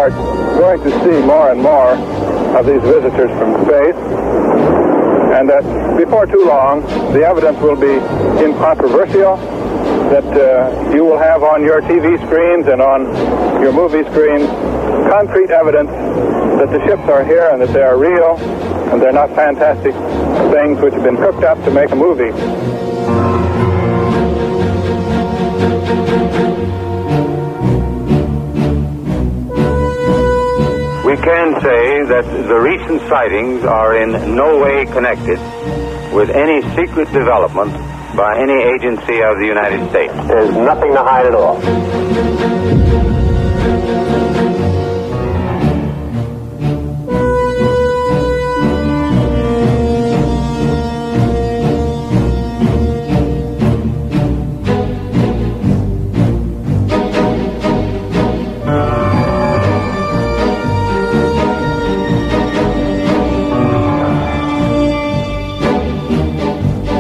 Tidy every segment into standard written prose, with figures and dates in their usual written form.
are going to see more and more of these visitors from space, and that before too long, the evidence will be incontrovertible, that you will have on your TV screens and on your movie screens concrete evidence that the ships are here and that they are real and they're not fantastic things which have been cooked up to make a movie. We can say that the recent sightings are in no way connected with any secret development by any agency of the United States. There's nothing to hide at all.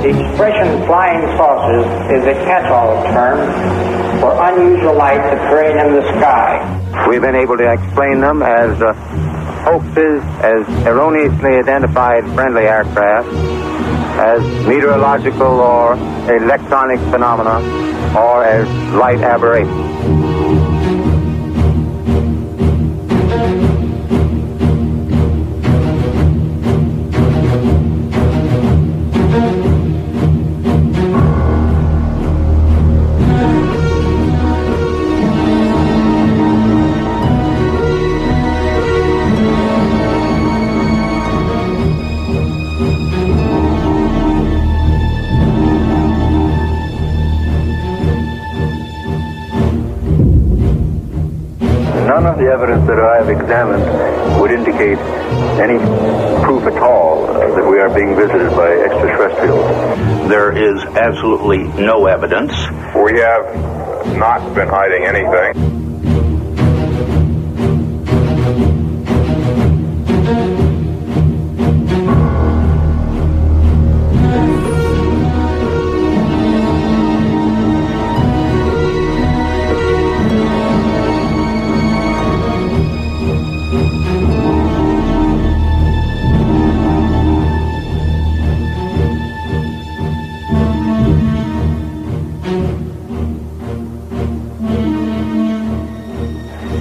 The expression flying saucers is a catch-all term for unusual lights appearing in the sky. We've been able to explain them as hoaxes, as erroneously identified friendly aircraft, as meteorological or electronic phenomena, or as light aberrations. None of the evidence that I have examined would indicate any proof at all that we are being visited by extraterrestrials. There is absolutely no evidence. We have not been hiding anything.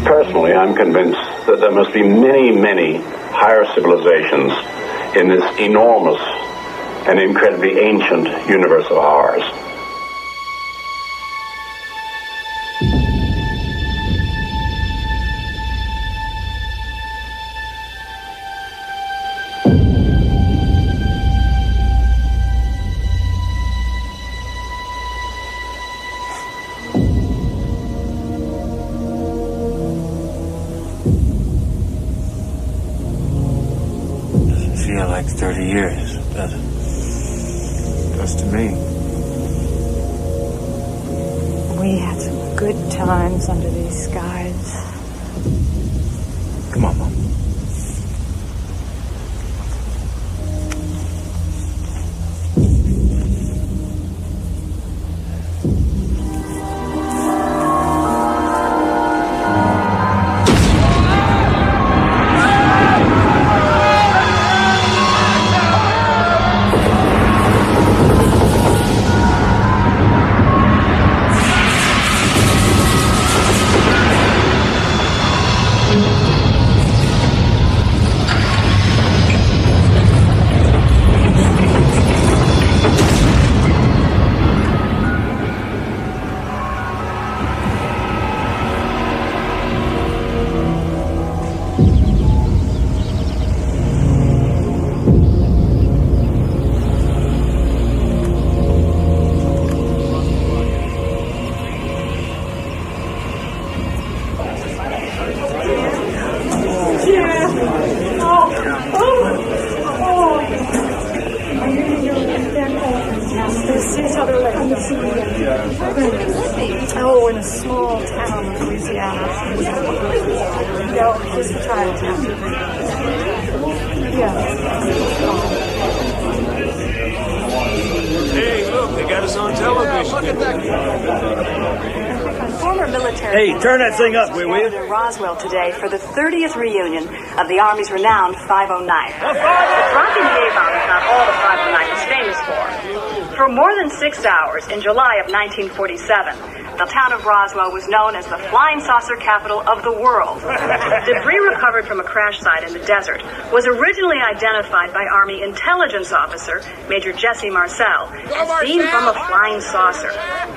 Personally, I'm convinced that there must be many, many higher civilizations in this enormous and incredibly ancient universe of ours. Feel like 30 years, does it? Does to me. We had some good times under these skies. Come on, Mom. Oh, in a small town in Louisiana. No, here's the Chinatown. Yeah. Hey, look, They got us on television. Look at that. Former military. Hey, turn that thing up, will you? In Roswell today for the 30th reunion of the Army's renowned 509. But dropping the A-bomb is not all the 509 is famous for. For more than 6 hours in July of 1947, the town of Roswell was known as the flying saucer capital of the world. Debris recovered from a crash site in the desert was originally identified by Army intelligence officer Major Jesse Marcel as seen from a flying saucer.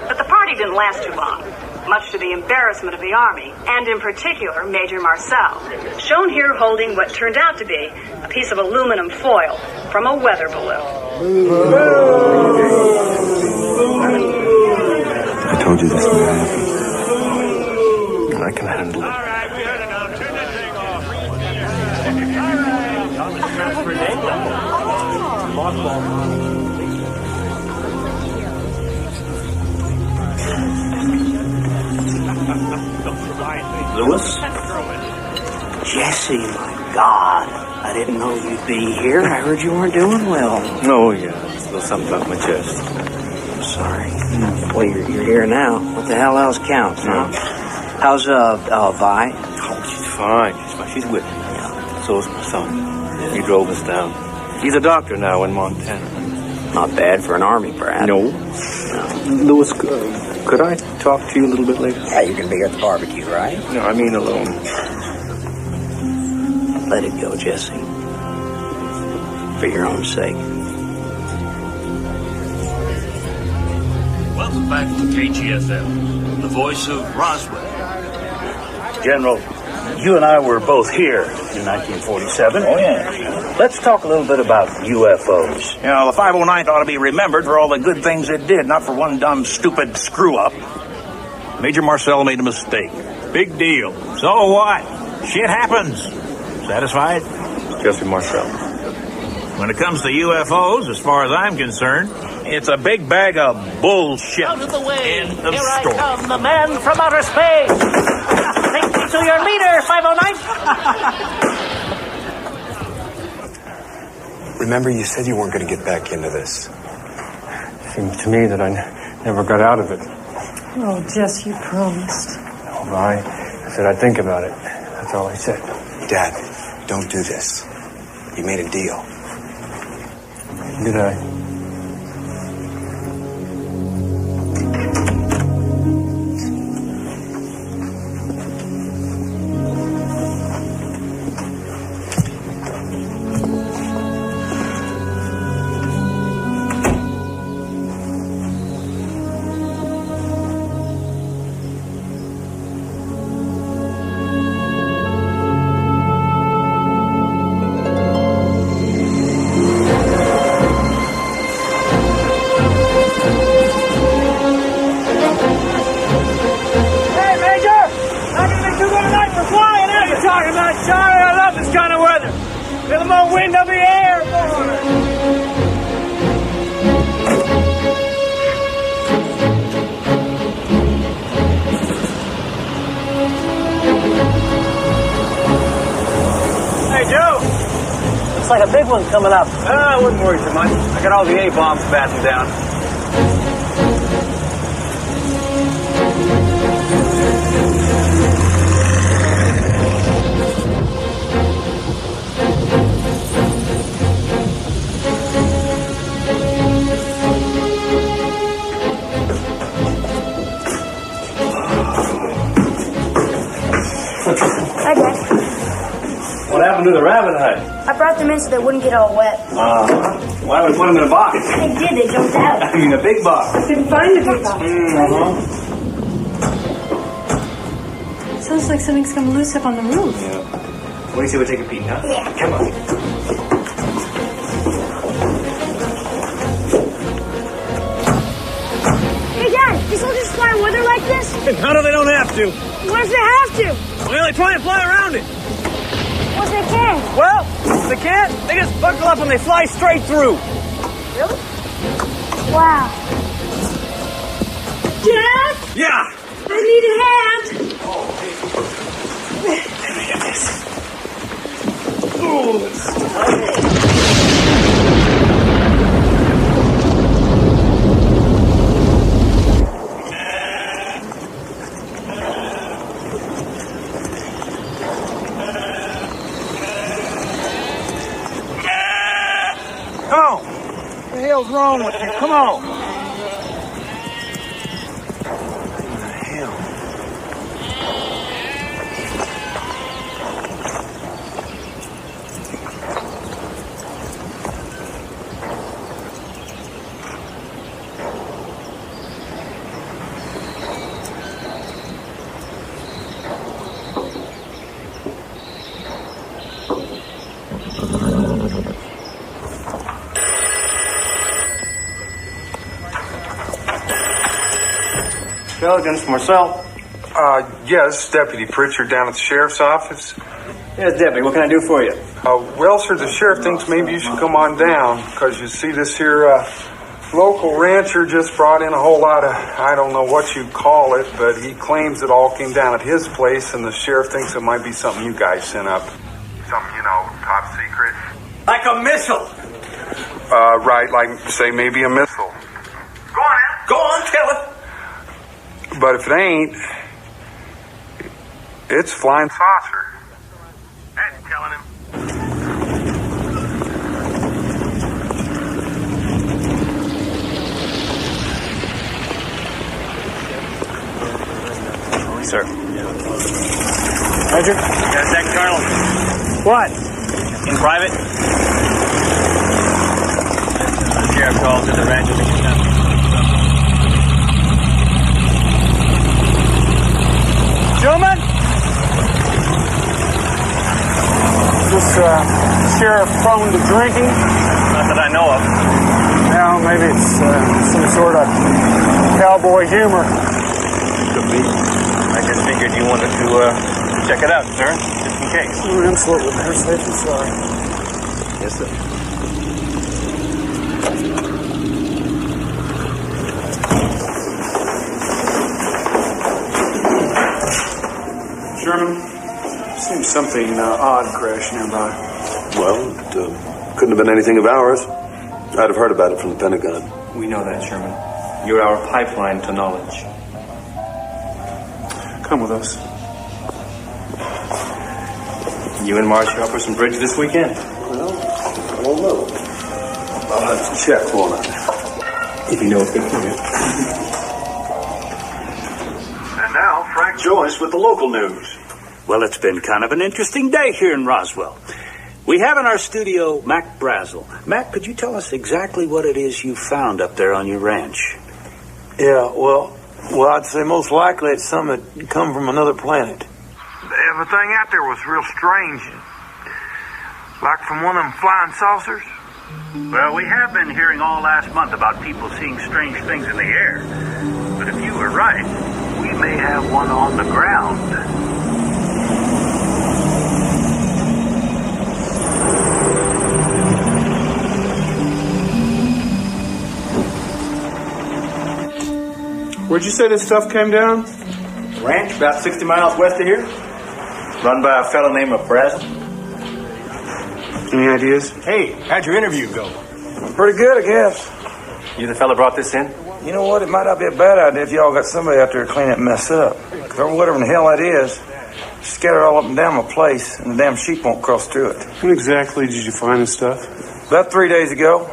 But the party didn't last too long, much to the embarrassment of the Army, and in particular, Major Marcel, shown here holding what turned out to be a piece of aluminum foil from a weather balloon. I told you this would happen. I can handle it. All right, we heard enough. Turn that thing off. Lewis? Jesse, my God. I didn't know you'd be here. I heard you weren't doing well. Oh, yeah. Still something up my chest. Sorry. Well, you're here now. What the hell else counts, huh? How's, Vi? Oh, she's fine. She's with me. So is my son. He drove us down. He's a doctor now in Montana. Not bad for an Army brat. No. Lewis, could I talk to you a little bit later? Yeah, you're going to be here at the barbecue, right? No, I mean alone. Let it go, Jesse. For your own sake. Welcome back to KGFM, the voice of Roswell. General, you and I were both here in 1947. Oh, yeah. Let's talk a little bit about UFOs. You know, the 509th ought to be remembered for all the good things it did, not for one dumb, stupid screw-up. Major Marcel made a mistake. Big deal. So what? Shit happens. Satisfied? Jesse Marcel. When it comes to UFOs, as far as I'm concerned, it's a big bag of bullshit. Out of the way. End of Here story. I come, the man from outer space. Take me to your leader, 509. Remember, you said you weren't going to get back into this. Seems to me that I never got out of it. Oh, Jess, you promised. Oh, I said I'd think about it. That's all I said. Dad, don't do this. You made a deal. Did I? Coming up. I wouldn't worry too much. I got all the A-bombs battened down. Hi, Dad. What happened to the rabbit hide? I brought them in so they wouldn't get all wet. Why would we put them in a box? They did. They jumped out. I mean, a big box. I couldn't find the big box. Sounds like something's come loose up on the roof. Yeah. What do you say we take a peek, huh? Yeah. Come on. Hey, Dad, these soldiers fly in weather like this? How do they don't have to? What if they have to? Well, they try and fly around it. What if they can't? Well, if they can't, they just buckle up and they fly straight through. Really? Wow. Dad? Yeah. I need a hand. Let me get this. Ooh. hell's wrong with you? Come on. Intelligence, Marcel. Yes, Deputy Pritchard down at the Sheriff's Office. Yes, Deputy, what can I do for you? Well, sir, the Sheriff thinks maybe you should come on down, because you see this here local rancher just brought in a whole lot of, I don't know what you call it, but he claims it all came down at his place, and the Sheriff thinks it might be something you guys sent up. Something, top secret. Like a missile. Right, like, say, maybe a missile. Go on, Al. Go on, tell it. But if it ain't, it's flying saucer. I ain't telling him. Sir. Major? Yes, Second Colonel. What? In private. The sheriff calls at the ranch at the Gentlemen? Is this sheriff prone to drinking? Not that I know of. Well, maybe it's some sort of cowboy humor. Could be. I just figured you wanted to check it out, sir, just in case. Oh, absolutely. Better safe than sorry. Yes, sir. Sherman, seems something odd crashed nearby. Well, it couldn't have been anything of ours. I'd have heard about it from the Pentagon. We know that, Sherman. You're our pipeline to knowledge. Come with us. You and Marcia up for some bridge this weekend? Well, I don't know. I'll have to check, won't I? If you know it's good for you. And now, Frank Joyce with the local news. Well, it's been kind of an interesting day here in Roswell. We have in our studio Mac Brazel. Mac, could you tell us exactly what it is you found up there on your ranch? Yeah, well, I'd say most likely it's something that come from another planet. Everything out there was real strange. Like from one of them flying saucers. Well, we have been hearing all last month about people seeing strange things in the air. But if you were right, we may have one on the ground. Where'd you say this stuff came down? Ranch about 60 miles west of here. Run by a fellow named Brazel. Any ideas? Hey, how'd your interview go? Pretty good, I guess. You the fella brought this in? You know what? It might not be a bad idea if y'all got somebody out there to clean that mess up. Because whatever in the hell that is, scatter all up and down my place, and the damn sheep won't cross through it. When exactly did you find this stuff? About 3 days ago,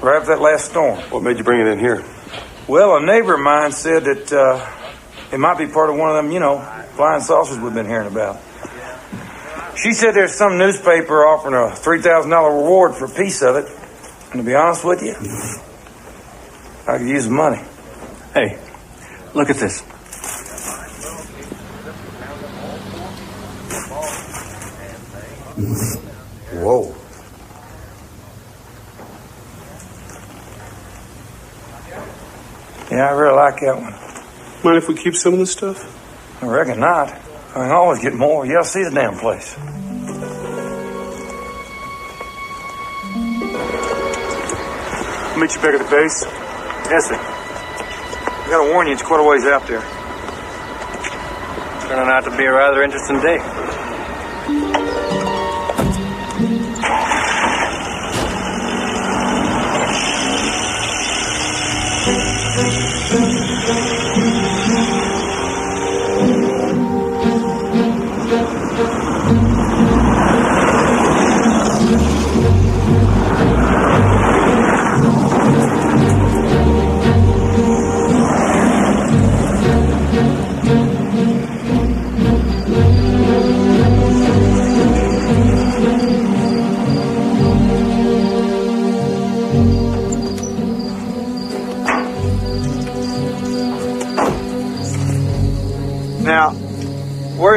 right after that last storm. What made you bring it in here? Well, a neighbor of mine said that it might be part of one of them, flying saucers we've been hearing about. She said there's some newspaper offering a $3,000 reward for a piece of it. And to be honest with you, I could use the money. Hey, look at this. Whoa. Yeah, I really like that one. Mind if we keep some of this stuff? I reckon not. I can always get more. You ought to see the damn place. I'll meet you back at the base. Yes, sir. I gotta warn you, it's quite a ways out there. Turning out to be a rather interesting day.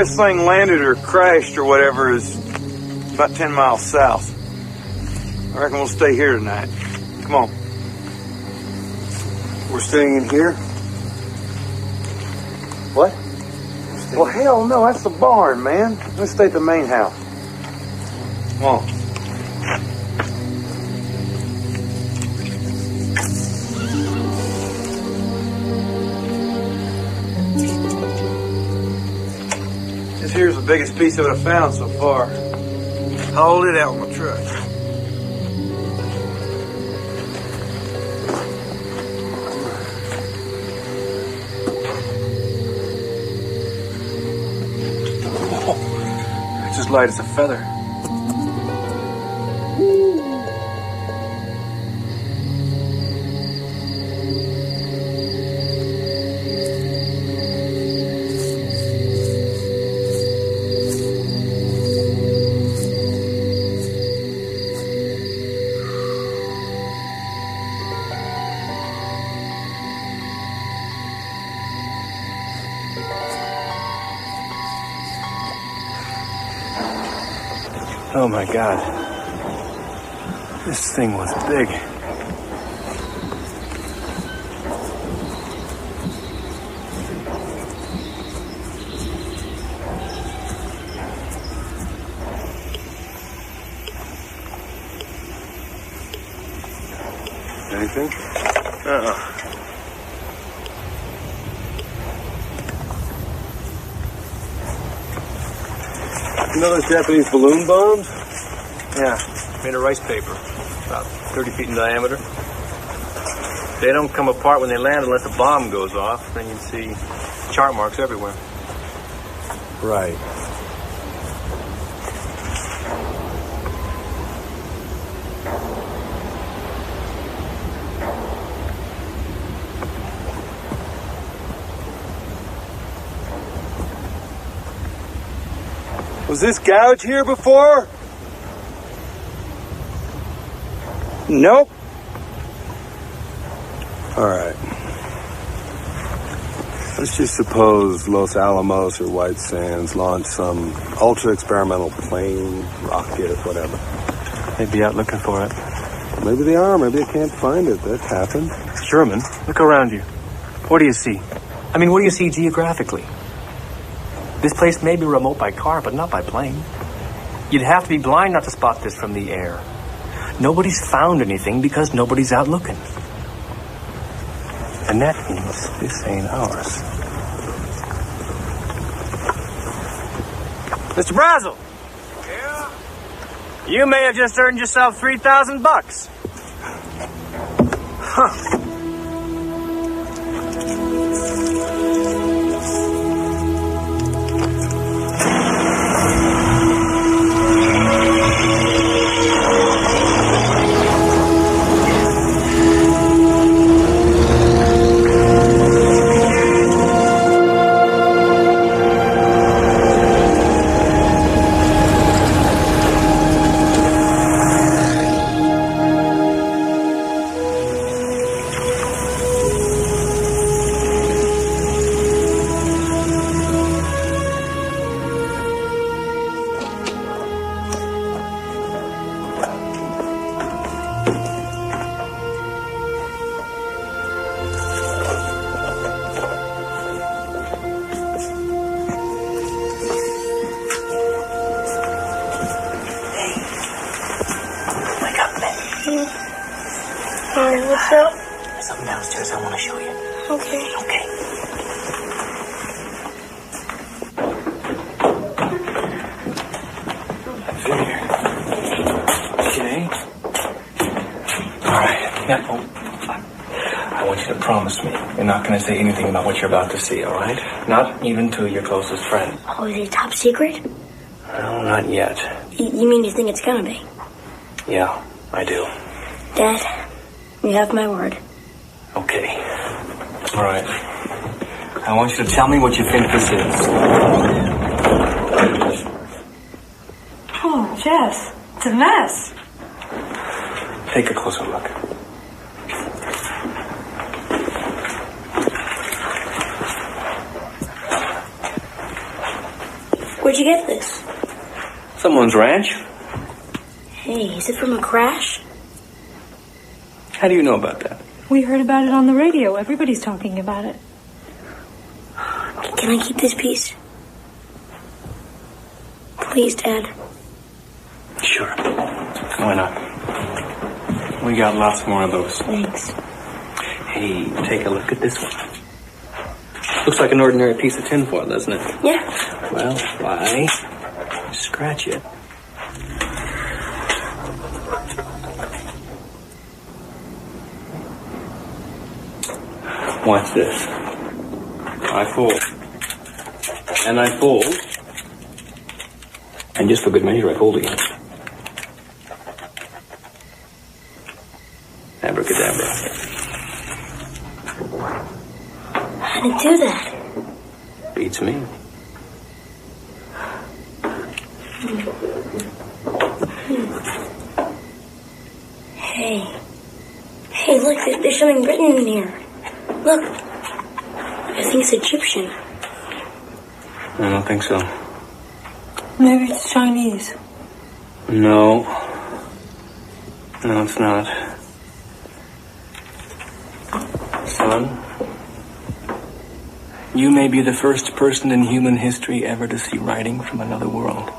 this thing landed or crashed or whatever is about 10 miles south. I reckon we'll stay here tonight. Come on. We're staying in here? What? Well, hell no, that's the barn, man. Let's stay at the main house. Come on. This here's the biggest piece of it I've found so far. Hauled it out with my truck. It's as light as a feather. Oh my God. This thing was big. Anything? You know those Japanese balloon bombs? Yeah, made of rice paper, about 30 feet in diameter. They don't come apart when they land unless the bomb goes off. Then you see chart marks everywhere. Right. Was this gouge here before? Nope. All right. Let's just suppose Los Alamos or White Sands launched some ultra-experimental plane, rocket, whatever. They'd be out looking for it. Maybe they are. Maybe they can't find it. That's happened. Sherman, look around you. What do you see? I mean, what do you see geographically? This place may be remote by car, but not by plane. You'd have to be blind not to spot this from the air. Nobody's found anything because nobody's out looking. And that means this ain't ours. Mr. Brazel! Yeah? You may have just earned yourself $3,000. Huh. What's up? There's something downstairs I want to show you. Okay. Okay. Okay. All right. Now, I want you to promise me you're not going to say anything about what you're about to see, all right? Not even to your closest friend. Oh, is it top secret? No, not yet. You mean you think it's gonna be? Yeah, I do. Dad, you have my word. Okay. All right. I want you to tell me what you think this is. Oh, Jess, it's a mess. Take a closer look. Where'd you get this? Someone's ranch. Hey, is it from a crash? How do you know about that? We heard about it on the radio. Everybody's talking about it. Can I keep this piece? Please, Dad. Sure. Why not? We got lots more of those. Thanks. Hey, take a look at this one. Looks like an ordinary piece of tinfoil, doesn't it? Yeah. Well, why scratch it? Watch this. I fold. And I fold. And just for good measure, I fold again. Abracadabra. How did it do that? Beats me. Hey. Hey, look, there's something written in here. Look. I think it's Egyptian. I don't think so. Maybe it's Chinese. No. No, it's not. Son, you may be the first person in human history ever to see writing from another world.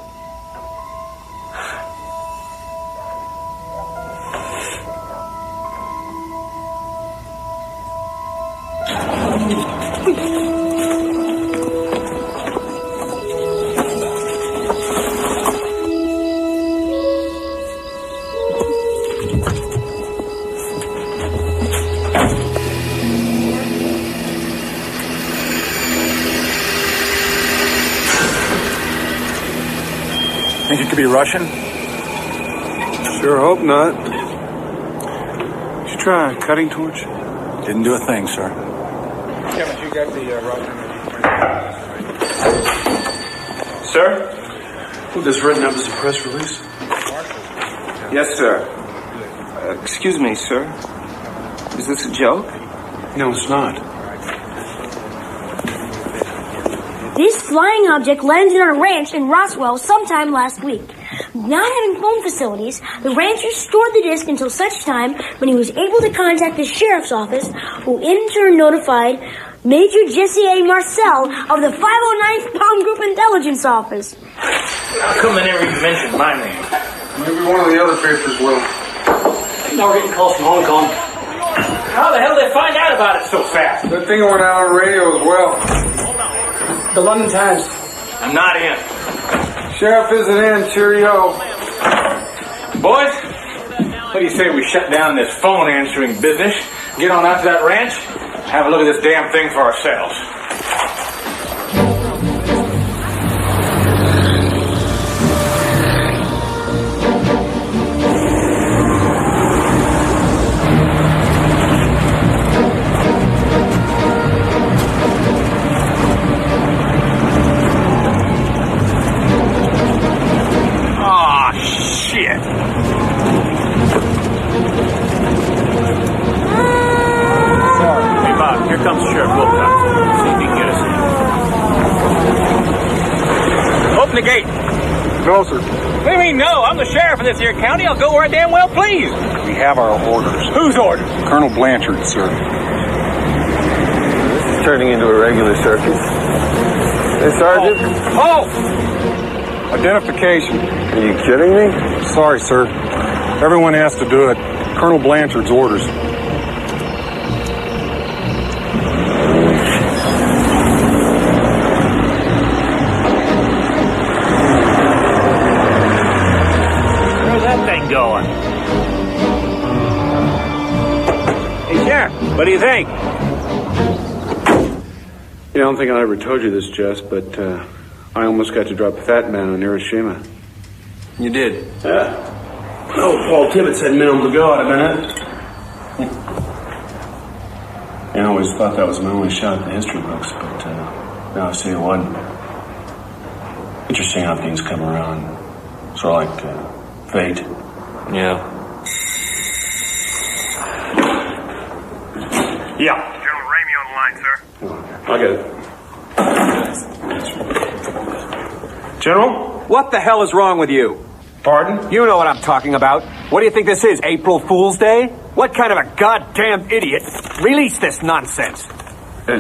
Think it could be Russian? Sure hope not. Did you try a cutting torch? Didn't do a thing, sir. Yeah, but you got the Russian. Sir? Well, this written up as a press release? Yes, sir. Excuse me, sir. Is this a joke? No, it's not. This flying object landed on a ranch in Roswell sometime last week. Not having phone facilities, the rancher stored the disc until such time when he was able to contact the sheriff's office, who in turn notified Major Jesse A. Marcel of the 509th Bomb Group Intelligence Office. How come they never even mentioned my name? Maybe one of the other papers will. Now we're getting calls from Hong Kong. How the hell did they find out about it so fast? That thing went out on the radio as well. The London Times. I'm not in. Sheriff isn't in. Cheerio. Boys, what do you say we shut down this phone answering business, get on out to that ranch, have a look at this damn thing for ourselves? Here comes Sheriff Wilcox. See if he can get us in. Open the gate. No, sir. What do you mean, no? I'm the sheriff of this here county. I'll go where I damn well please. We have our orders. Whose orders? Colonel Blanchard, sir. This is turning into a regular circus. Hey, Sergeant. Oh! Identification. Are you kidding me? Sorry, sir. Everyone has to do it. Colonel Blanchard's orders. Going. Hey, Sheriff, what do you think? I don't think I ever told you this, Jess, but I almost got to drop a fat man on Hiroshima. You did? Yeah. Oh, Paul Tibbets had minimum to go. I'd have been it. I always thought that was my only shot at the history books, but now I see it wasn't. Interesting how things come around. Sort of like fate. Yeah. Yeah. General Ramey on the line, sir. I got it. General? What the hell is wrong with you? Pardon? You know what I'm talking about. What do you think this is, April Fool's Day? What kind of a goddamn idiot released this nonsense?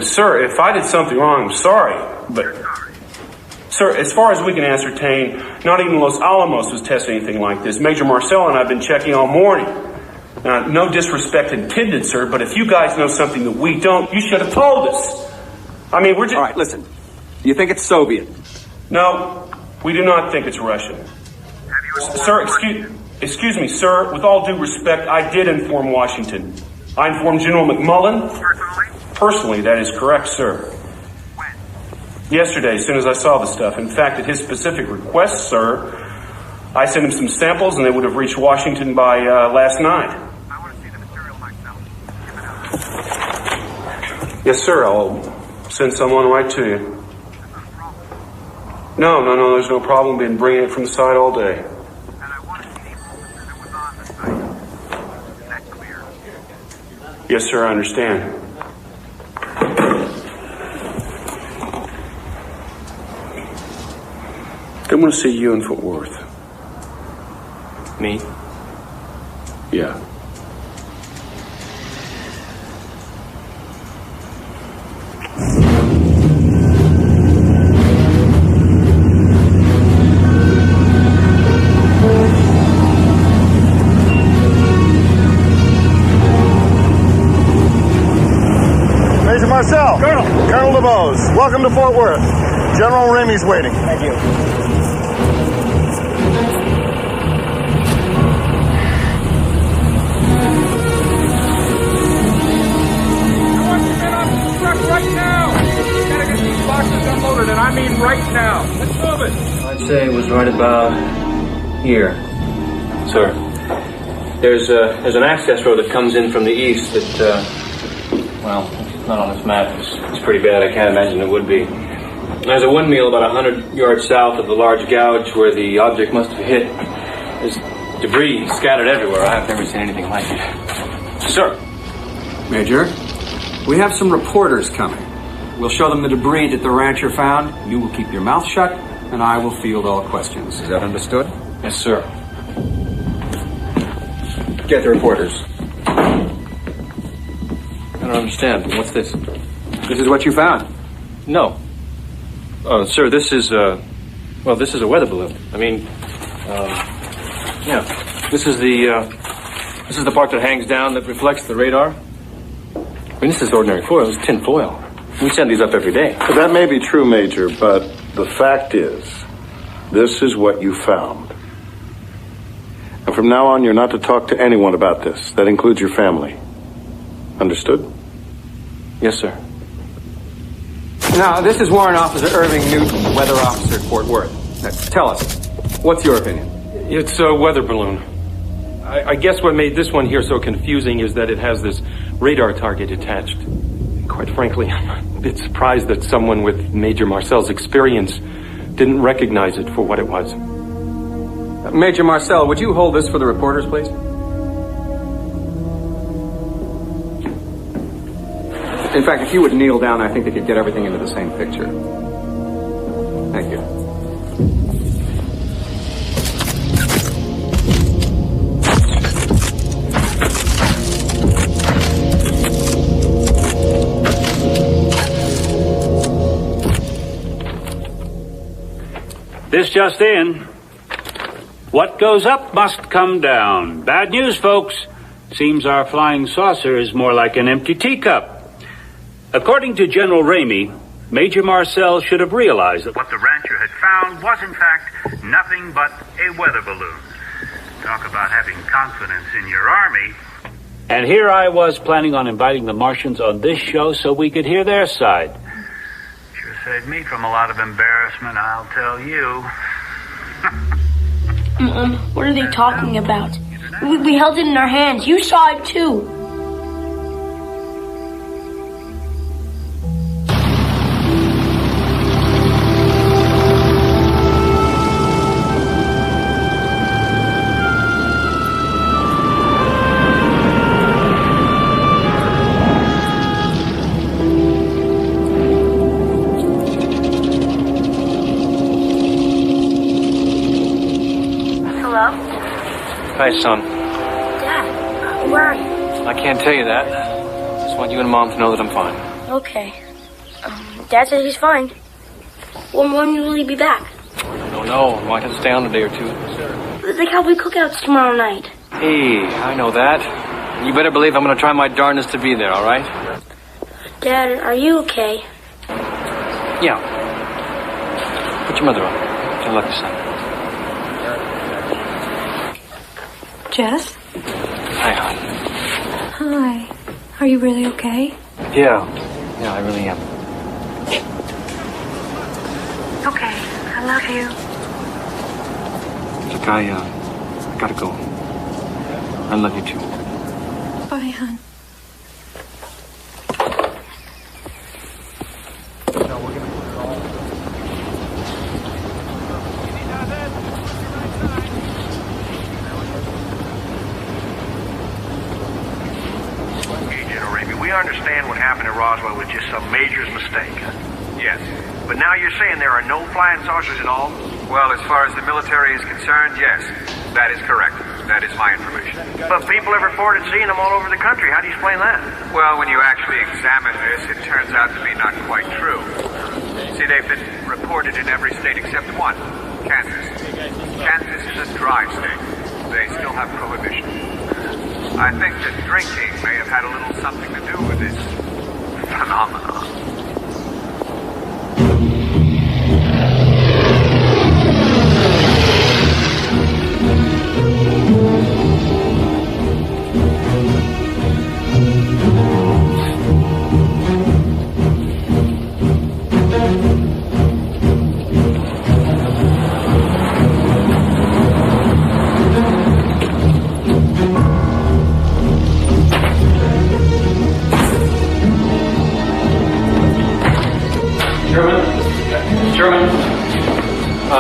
Sir, if I did something wrong, I'm sorry. But, sir, as far as we can ascertain, not even Los Alamos was testing anything like this. Major Marcel and I have been checking all morning. Now, no disrespect intended, sir, but if you guys know something that we don't, you should have told us. I mean, we're just... All right, listen. Do you think it's Soviet? No, we do not think it's Russian. Sir, excuse me, sir. With all due respect, I did inform Washington. I informed General McMullen. Personally, that is correct, sir. Yesterday, as soon as I saw the stuff. In fact, at his specific request, sir, I sent him some samples and they would have reached Washington by last night. Yes, sir, I'll send someone right to you. No, there's no problem. Been bringing it from the site all day. Yes, sir, I understand. I want to see you in Fort Worth. Me? Yeah. Major Marcel. Colonel DeBose. Welcome to Fort Worth. General Ramey's waiting. Thank you. Right now! Gotta get these boxes unloaded, and I mean right now. Let's move it. I'd say it was right about here. Sir, there's an access road that comes in from the east that, well, it's not on this map. It's pretty bad. I can't imagine it would be. There's a windmill about 100 yards south of the large gouge where the object must have hit. There's debris scattered everywhere. I've never seen anything like it. Sir. Major, we have some reporters coming. We'll show them the debris that the rancher found. You will keep your mouth shut, and I will field all questions. Is that understood? Yes, sir. Get the reporters. I don't understand. What's this? This is what you found. No. Sir, this is, this is a weather balloon. I mean, yeah. This is the part that hangs down that reflects the radar. I mean, this is ordinary foil. It's tin foil. We send these up every day. That may be true, Major, but the fact is, this is what you found. And from now on, you're not to talk to anyone about this. That includes your family. Understood? Yes, sir. Now, this is Warrant Officer Irving Newton, weather officer at Fort Worth. Now, tell us, what's your opinion? It's a weather balloon. I guess what made this one here so confusing is that it has this radar target attached. Quite frankly, I'm a bit surprised that someone with Major Marcel's experience didn't recognize it for what it was. Major Marcel, would you hold this for the reporters, please? In fact, if you would kneel down, I think they could get everything into the same picture. Thank you. This just in. What goes up must come down. Bad news, folks. Seems our flying saucer is more like an empty teacup. According to General Ramey, Major Marcel should have realized that what the rancher had found was, in fact, nothing but a weather balloon. Talk about having confidence in your army. And here I was planning on inviting the Martians on this show so we could hear their side. Saved me from a lot of embarrassment, I'll tell you. What are they talking about? We held it in our hands. You saw it too. Hi, son. Dad, where are you? I can't tell you that. Just want you and Mom to know that I'm fine. Okay. Dad says he's fine. When will he be back? I don't know. I might have to stay on a day or two. The cowboy cookouts tomorrow night. Hey, I know that. You better believe I'm going to try my darndest to be there, all right? Dad, are you okay? Yeah. Put your mother up. I love you, son. Jess? Hi, hon. Hi. Are you really okay? Yeah, I really am. Okay. I love you. Look, I gotta go. I love you too. Bye, hon. We understand what happened at Roswell was just some major mistake. Yes. But now you're saying there are no flying saucers at all? Well, as far as the military is concerned, yes. That is correct. That is my information. But people have reported seeing them all over the country. How do you explain that? Well, when you actually examine this, it turns out to be not quite true. See, they've been reported in every state except one, Kansas. Kansas is a dry state. They still have prohibition. I think that drinking may have had a little something to do with this phenomenon.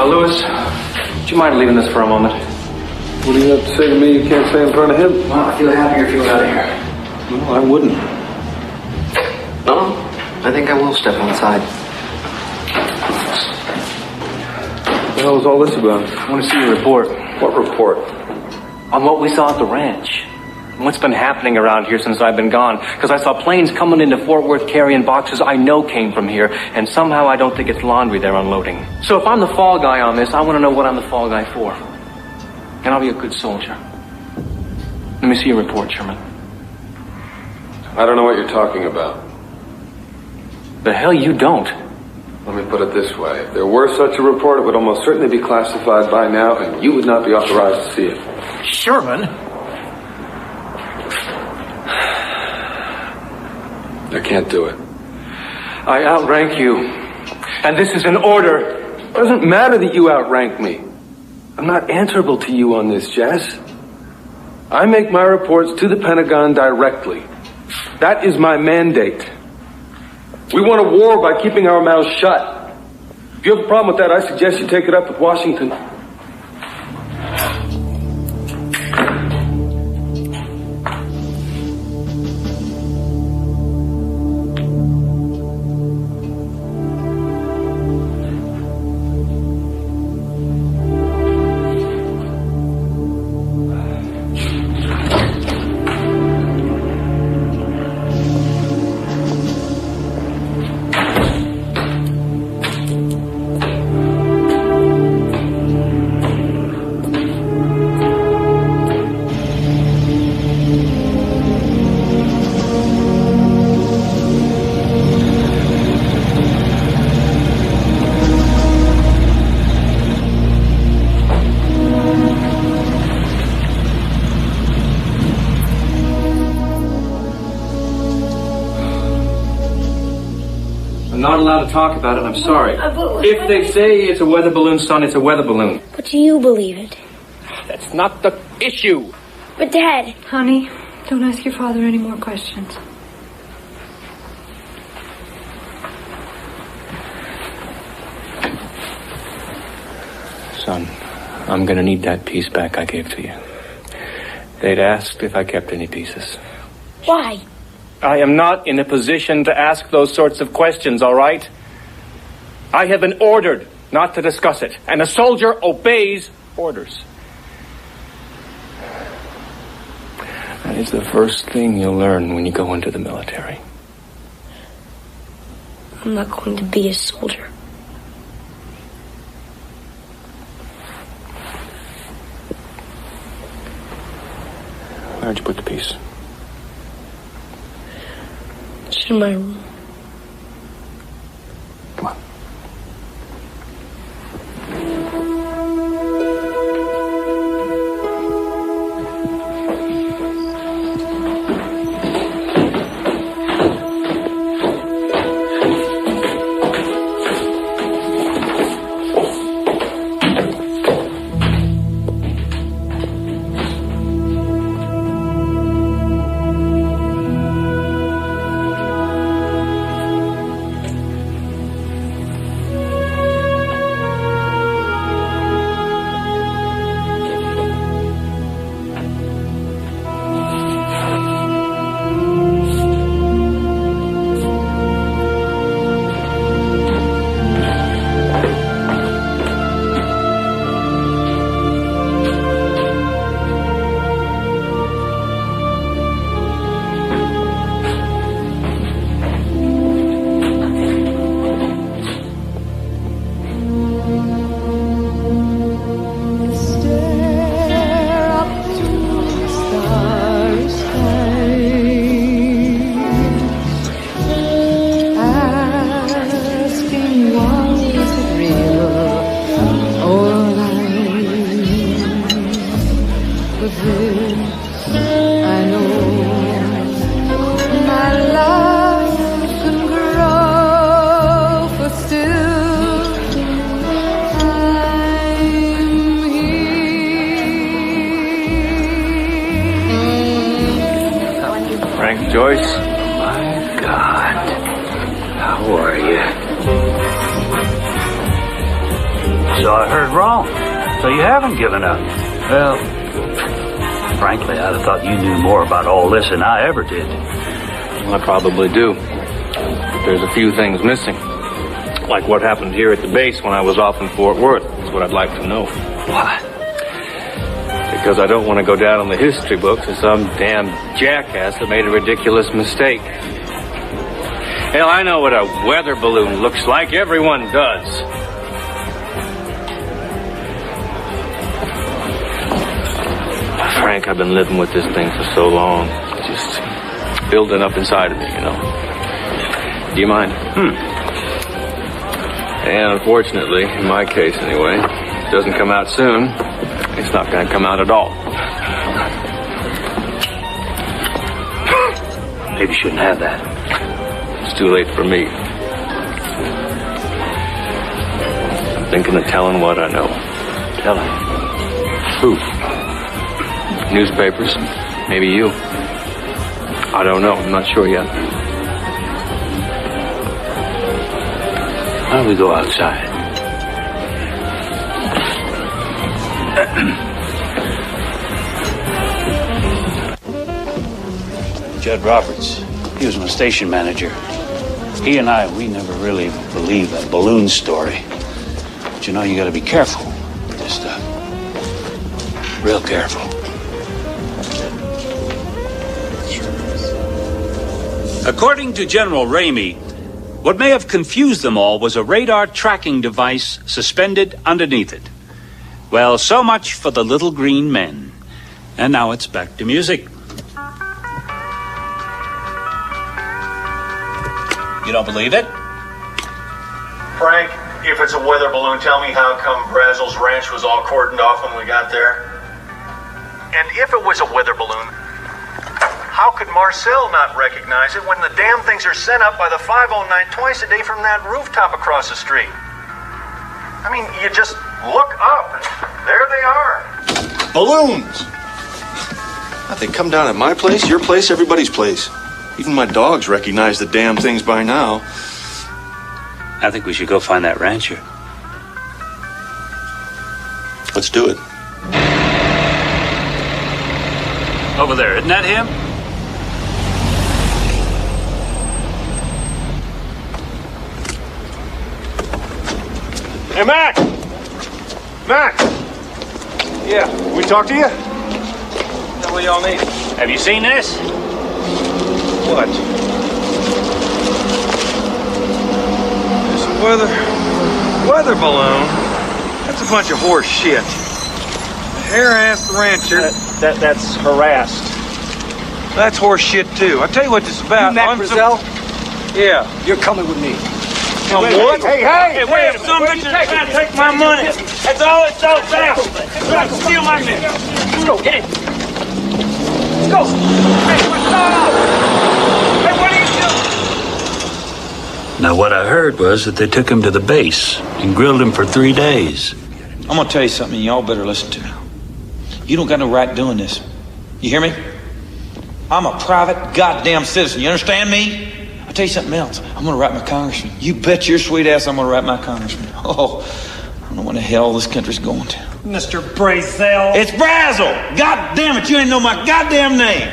Lewis, would you mind leaving this for a moment? What do you have to say to me you can't say in front of him? Well, I feel happier if you were out of here. No, I wouldn't. No, I think I will step outside. What the hell is all this about? I want to see your report. What report? On what we saw at the ranch. What's been happening around here since I've been gone? Because I saw planes coming into Fort Worth carrying boxes I know came from here, and somehow I don't think it's laundry they're unloading. So if I'm the fall guy on this, I want to know what I'm the fall guy for. And I'll be a good soldier. Let me see your report, Sherman. I don't know what you're talking about. The hell you don't. Let me put it this way. If there were such a report, it would almost certainly be classified by now, and you would not be authorized to see it. Sherman? I can't do it. I outrank you. And this is an order. It doesn't matter that you outrank me. I'm not answerable to you on this, Jess. I make my reports to the Pentagon directly. That is my mandate. We want a war by keeping our mouths shut. If you have a problem with that, I suggest you take it up with Washington. Not allowed to talk about it, I'm sorry. If they say it's a weather balloon, son, it's a weather balloon. But do you believe it? That's not the issue. But Dad... Honey, don't ask your father any more questions. Son, I'm gonna need that piece back I gave to you. They'd asked if I kept any pieces. Why? I am not in a position to ask those sorts of questions, all right? I have been ordered not to discuss it, and a soldier obeys orders. That is the first thing you'll learn when you go into the military. I'm not going to be a soldier. Where'd you put the piece? It's in my room. Come on. Joyce? My God. How are you? So I heard wrong. So you haven't given up. Well, frankly, I'd have thought you knew more about all this than I ever did. Well, I probably do. There's a few things missing. Like what happened here at the base when I was off in Fort Worth. That's what I'd like to know. Why? Because I don't want to go down in the history books as some damn jackass that made a ridiculous mistake. Hell, I know what a weather balloon looks like. Everyone does. Frank, I've been living with this thing for so long. Just building up inside of me, you know. Do you mind? And unfortunately, in my case anyway, if it doesn't come out soon, it's not going to come out at all. Maybe you shouldn't have that. It's too late for me. I'm thinking of telling what I know. Telling? Who? Newspapers? Maybe you. I don't know. I'm not sure yet. Why don't we go outside? Judd Roberts, he was my station manager. He and we never really believed that balloon story. But you know, you gotta be careful with this stuff. Real careful. According to General Ramey, what may have confused them all was a radar tracking device suspended underneath it. Well, so much for the little green men. And now it's back to music. You don't believe it? Frank, if it's a weather balloon, tell me how come Brazel's ranch was all cordoned off when we got there? And if it was a weather balloon, how could Marcel not recognize it when the damn things are sent up by the 509 twice a day from that rooftop across the street? I mean, you just look up and there they are. Balloons! They come down at my place, your place, everybody's place. Even my dogs recognize the damn things by now. I think we should go find that rancher. Let's do it. Over there, isn't that him? Hey, Mac! Mac! Yeah. Can we talk to you? What y'all need? Have you seen this? What? It's a weather balloon. That's a bunch of horse shit. Harassed rancher. That's harassed. That's horse shit too. I'll tell you what this is about. Mac Brazell? Yeah. You're coming with me. Come what? Hey, wait, some bitch is trying to take my money. That's all it's all about. Trying to steal my money. Let's go, get it. Let's go. Hey, what's going on? Hey, what are you doing? Now, what I heard was that they took him to the base and grilled him for 3 days. I'm gonna tell you something y'all better listen to. You don't got no right doing this. You hear me? I'm a private goddamn citizen. You understand me? I'll tell you something else. I'm gonna write my congressman. You bet your sweet ass I'm gonna write my congressman. Oh, I don't know when the hell this country's going to. Mr. Brazell. It's Brazel! God damn it, you ain't know my goddamn name!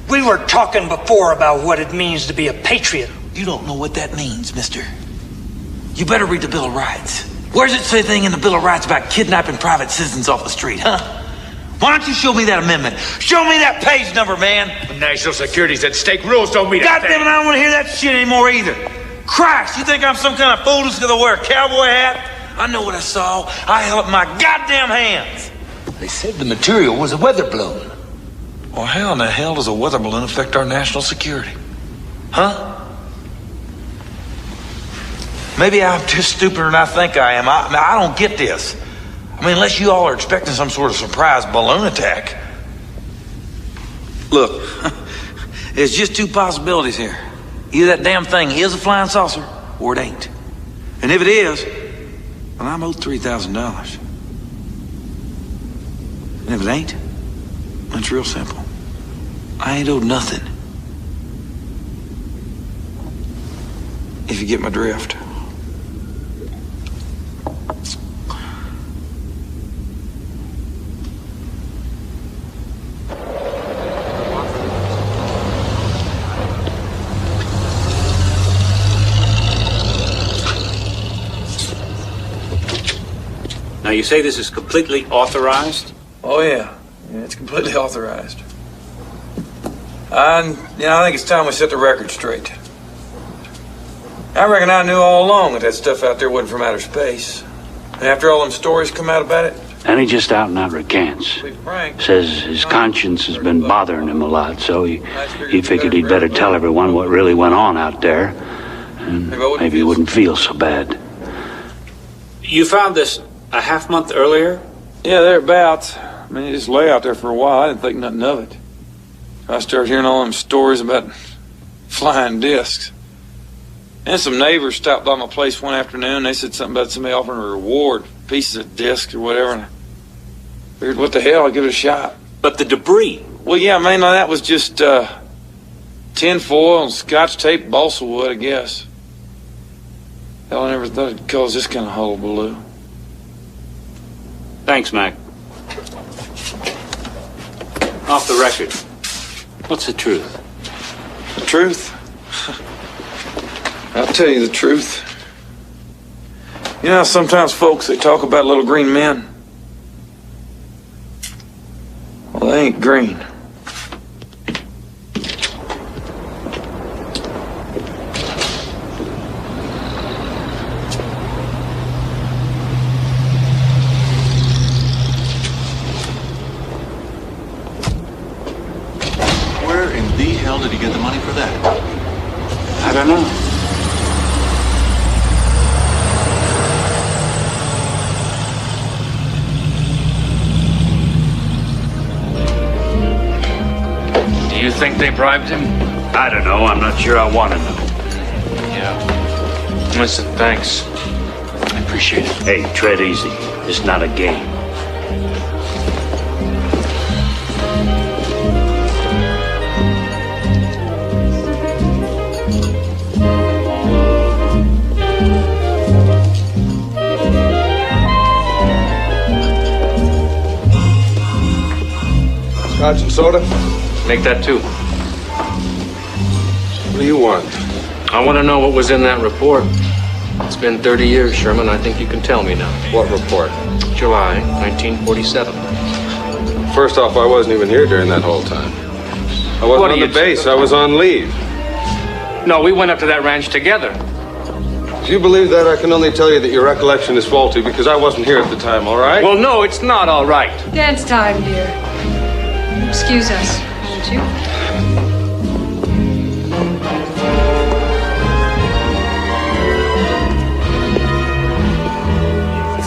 We were talking before about what it means to be a patriot. You don't know what that means, mister. You better read the Bill of Rights. Where's it say anything in the Bill of Rights about kidnapping private citizens off the street, huh? Why don't you show me that amendment? Show me that page number, man! National security's at stake. Rules don't mean God damn it, I don't want to hear that shit anymore either. Christ, you think I'm some kind of fool just because I wear a cowboy hat? I know what I saw. I held up my goddamn hands. They said the material was a weather balloon. Well, how in the hell does a weather balloon affect our national security? Huh? Maybe I'm just stupider than I think I am. I don't get this. I mean, unless you all are expecting some sort of surprise balloon attack. Look, there's just two possibilities here. Either that damn thing is a flying saucer, or it ain't. And if it is, well, I'm owed $3,000. And if it ain't, it's real simple. I ain't owed nothing. If you get my drift. Now, you say this is completely authorized? Oh, yeah. It's completely authorized. I think it's time we set the record straight. I reckon I knew all along that stuff out there wasn't from outer space. And after all them stories come out about it... And he just out and out recants. Says his conscience has been bothering him a lot, so he figured he'd better tell everyone what really went on out there. And maybe he wouldn't feel so bad. You found this a half month earlier? Yeah, thereabouts. I mean, it just lay out there for a while. I didn't think nothing of it. I started hearing all them stories about flying discs. And some neighbors stopped by my place one afternoon. They said something about somebody offering a reward, pieces of discs or whatever. And I figured, what the hell, I'd give it a shot. But the debris? Well, yeah, mainly that was just tin foil and scotch tape balsa wood, I guess. Hell, I never thought it'd cause this kind of hullabaloo. Thanks, Mac. Off the record, what's the truth? The truth? I'll tell you the truth. You know, sometimes folks, they talk about little green men. Well, they ain't green. Where in the hell did he get the money for that? I don't know. Do you think they bribed him? I don't know. I'm not sure I want to know. Yeah. Listen, thanks. I appreciate it. Hey, tread easy. It's not a game. Scotch and soda? Make that too. What do you want? I want to know what was in that report. It's been 30 years, Sherman. I think you can tell me now. What report? July 1947. First off, I wasn't even here during that whole time. I wasn't on the base. I was on leave. No, we went up to that ranch together. If you believe that, I can only tell you that your recollection is faulty because I wasn't here at the time, all right? Well, no, it's not all right. Dance time, dear. Excuse us, won't you?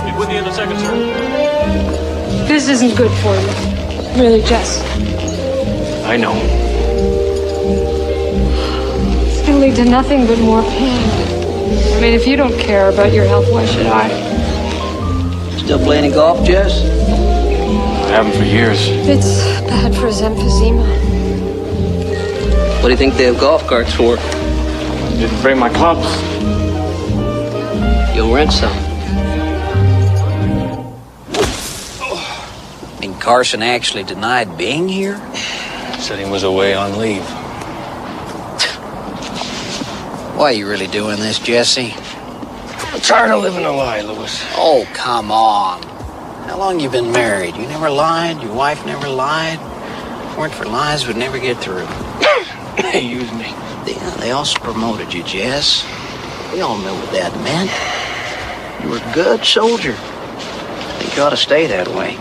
Be with you in a second, sir. This isn't good for you. Really, Jess. I know. It's gonna lead to nothing but more pain. I mean, if you don't care about your health, why should I? Still play any golf, Jess? I haven't for years. It's bad for his emphysema. What do you think they have golf carts for? Didn't bring my clubs. You'll rent some. And Carson actually denied being here? Said he was away on leave. Why are you really doing this, Jesse? I'm tired of living a lie, Lewis. Oh, come on. How long you been married? You never lied? Your wife never lied? If it weren't for lies, we'd never get through. They used me. Yeah, they also promoted you, Jess. We all know what that meant. You were a good soldier. I think you ought to stay that way.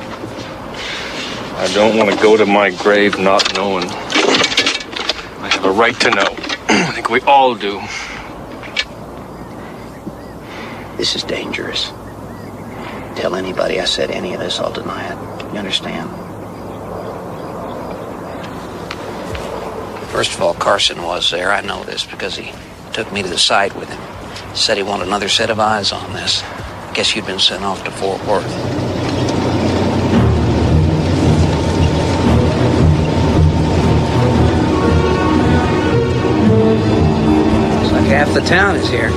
I don't want to go to my grave not knowing. I have a right to know. I think we all do. This is dangerous. Tell anybody I said any of this, I'll deny it. You understand? First of all, Carson was there. I know this because he took me to the site with him. Said he wanted another set of eyes on this. I guess you'd been sent off to Fort Worth. Half the town is here.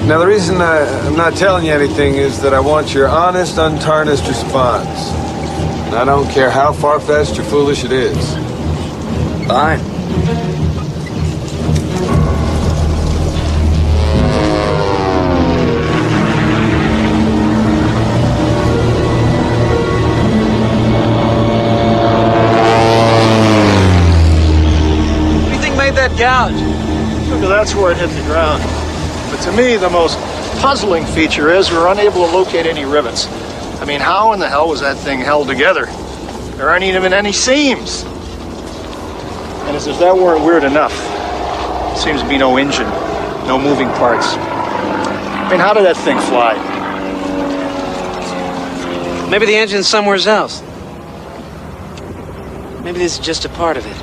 Now, the reason I'm not telling you anything is that I want your honest, untarnished response. And I don't care how far-fetched or foolish it is. Fine. What do you think made that gouge? That's where it hit the ground. But to me, the most puzzling feature is we're unable to locate any rivets. I mean, how in the hell was that thing held together? There aren't even any seams. And as if that weren't weird enough, seems to be no engine, no moving parts. I mean, how did that thing fly? Maybe the engine's somewhere else. Maybe this is just a part of it.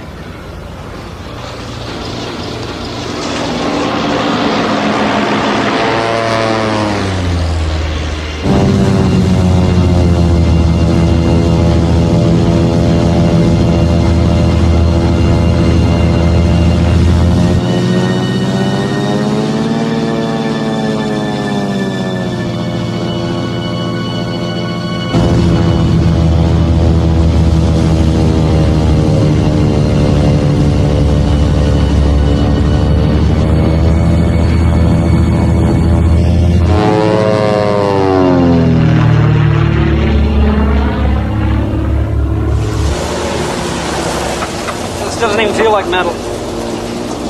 Doesn't even feel like metal.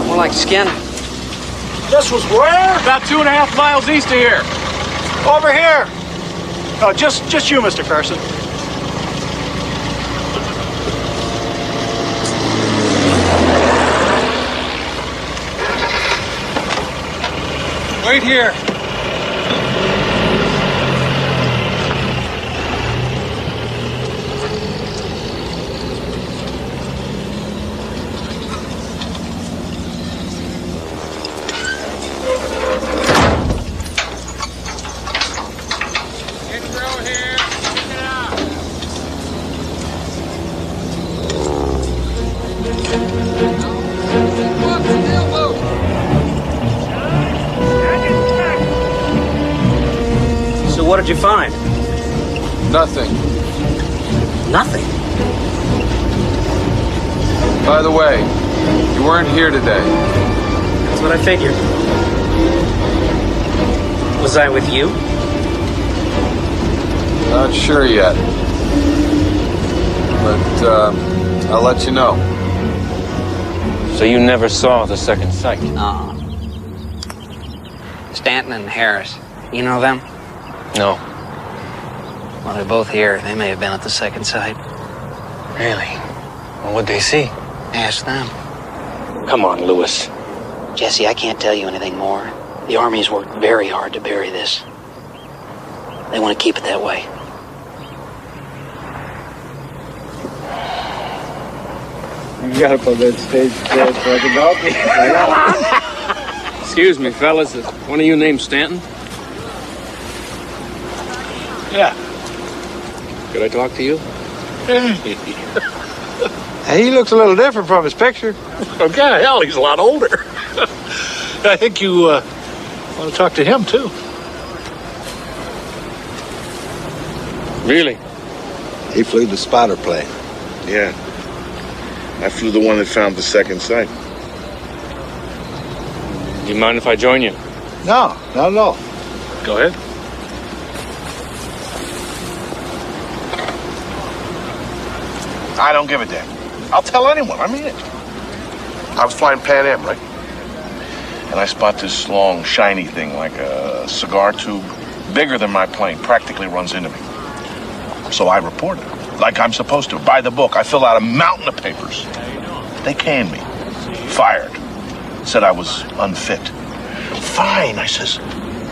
More like skin. This was where? About 2.5 miles east of here. Over here. Oh, just you, Mr. Carson. Wait here. What did you find? Nothing. Nothing? By the way, you weren't here today. That's what I figured. Was I with you? Not sure yet. But I'll let you know. So you never saw the second sight? No. Stanton and Harris. You know them? No. Well, they're both here. They may have been at the second sight. Really? Well, what'd they see? Ask them. Come on, Lewis. Jesse, I can't tell you anything more. The Army's worked very hard to bury this. They want to keep it that way. You gotta put that stage door so I can help me. Excuse me, fellas. Is one of you named Stanton? Yeah. Could I talk to you? He looks a little different from his picture. Okay, hell, he's a lot older. I think you want to talk to him, too. Really? He flew the spotter plane. Yeah. I flew the one that found the second sight. Do you mind if I join you? No, not at all. Go ahead. I don't give a damn. I'll tell anyone. I mean it. I was flying Pan Am, right? And I spot this long, shiny thing like a cigar tube, bigger than my plane, practically runs into me. So I report it, like I'm supposed to, by the book. I fill out a mountain of papers. They canned me. Fired. Said I was unfit. Fine, I says.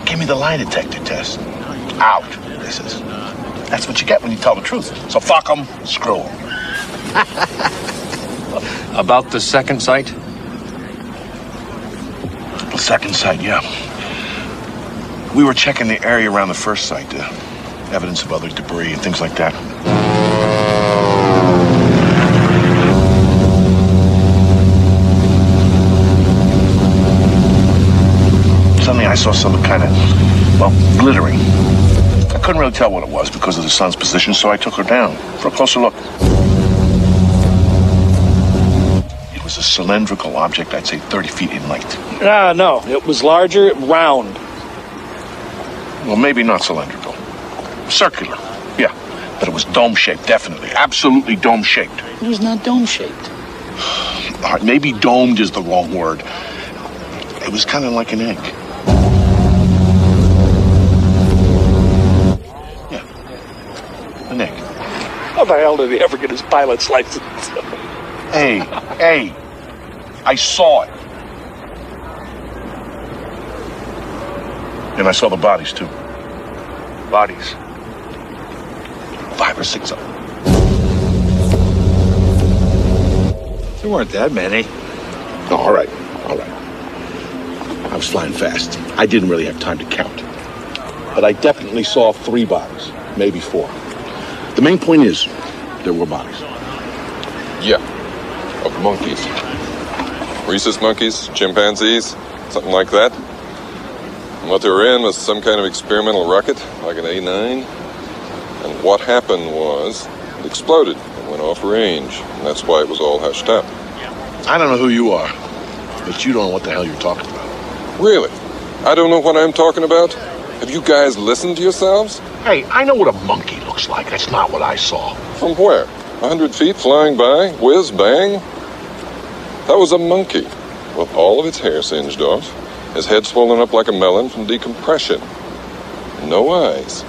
Give me the lie detector test. Out, they says. That's what you get when you tell the truth. So fuck them, screw them. About the second sight? The second sight, yeah. We were checking the area around the first sight, evidence of other debris and things like that. Suddenly I saw something kind of, well, glittering. I couldn't really tell what it was because of the sun's position, so I took her down for a closer look. It was a cylindrical object, I'd say 30 feet in length. No, it was larger, round. Well, maybe not cylindrical. Circular, yeah. But it was dome-shaped, definitely. Absolutely dome-shaped. It was not dome-shaped. All right, maybe domed is the wrong word. It was kind of like an egg. Yeah, an egg. How the hell did he ever get his pilot's license? Hey, I saw it. And I saw the bodies, too. Bodies. 5 or 6 of them. There weren't that many. No, all right. I was flying fast. I didn't really have time to count. But I definitely saw 3 bodies, maybe 4. The main point is, there were bodies. Yeah, of monkeys. Rhesus monkeys, chimpanzees, something like that. And what they were in was some kind of experimental rocket, like an A9. And what happened was, it exploded and went off range. And that's why it was all hushed up. I don't know who you are, but you don't know what the hell you're talking about. Really? I don't know what I'm talking about? Have you guys listened to yourselves? Hey, I know what a monkey looks like. That's not what I saw. From where? 100 feet flying by? Whiz, bang? That was a monkey with all of its hair singed off, his head swollen up like a melon from decompression. No eyes.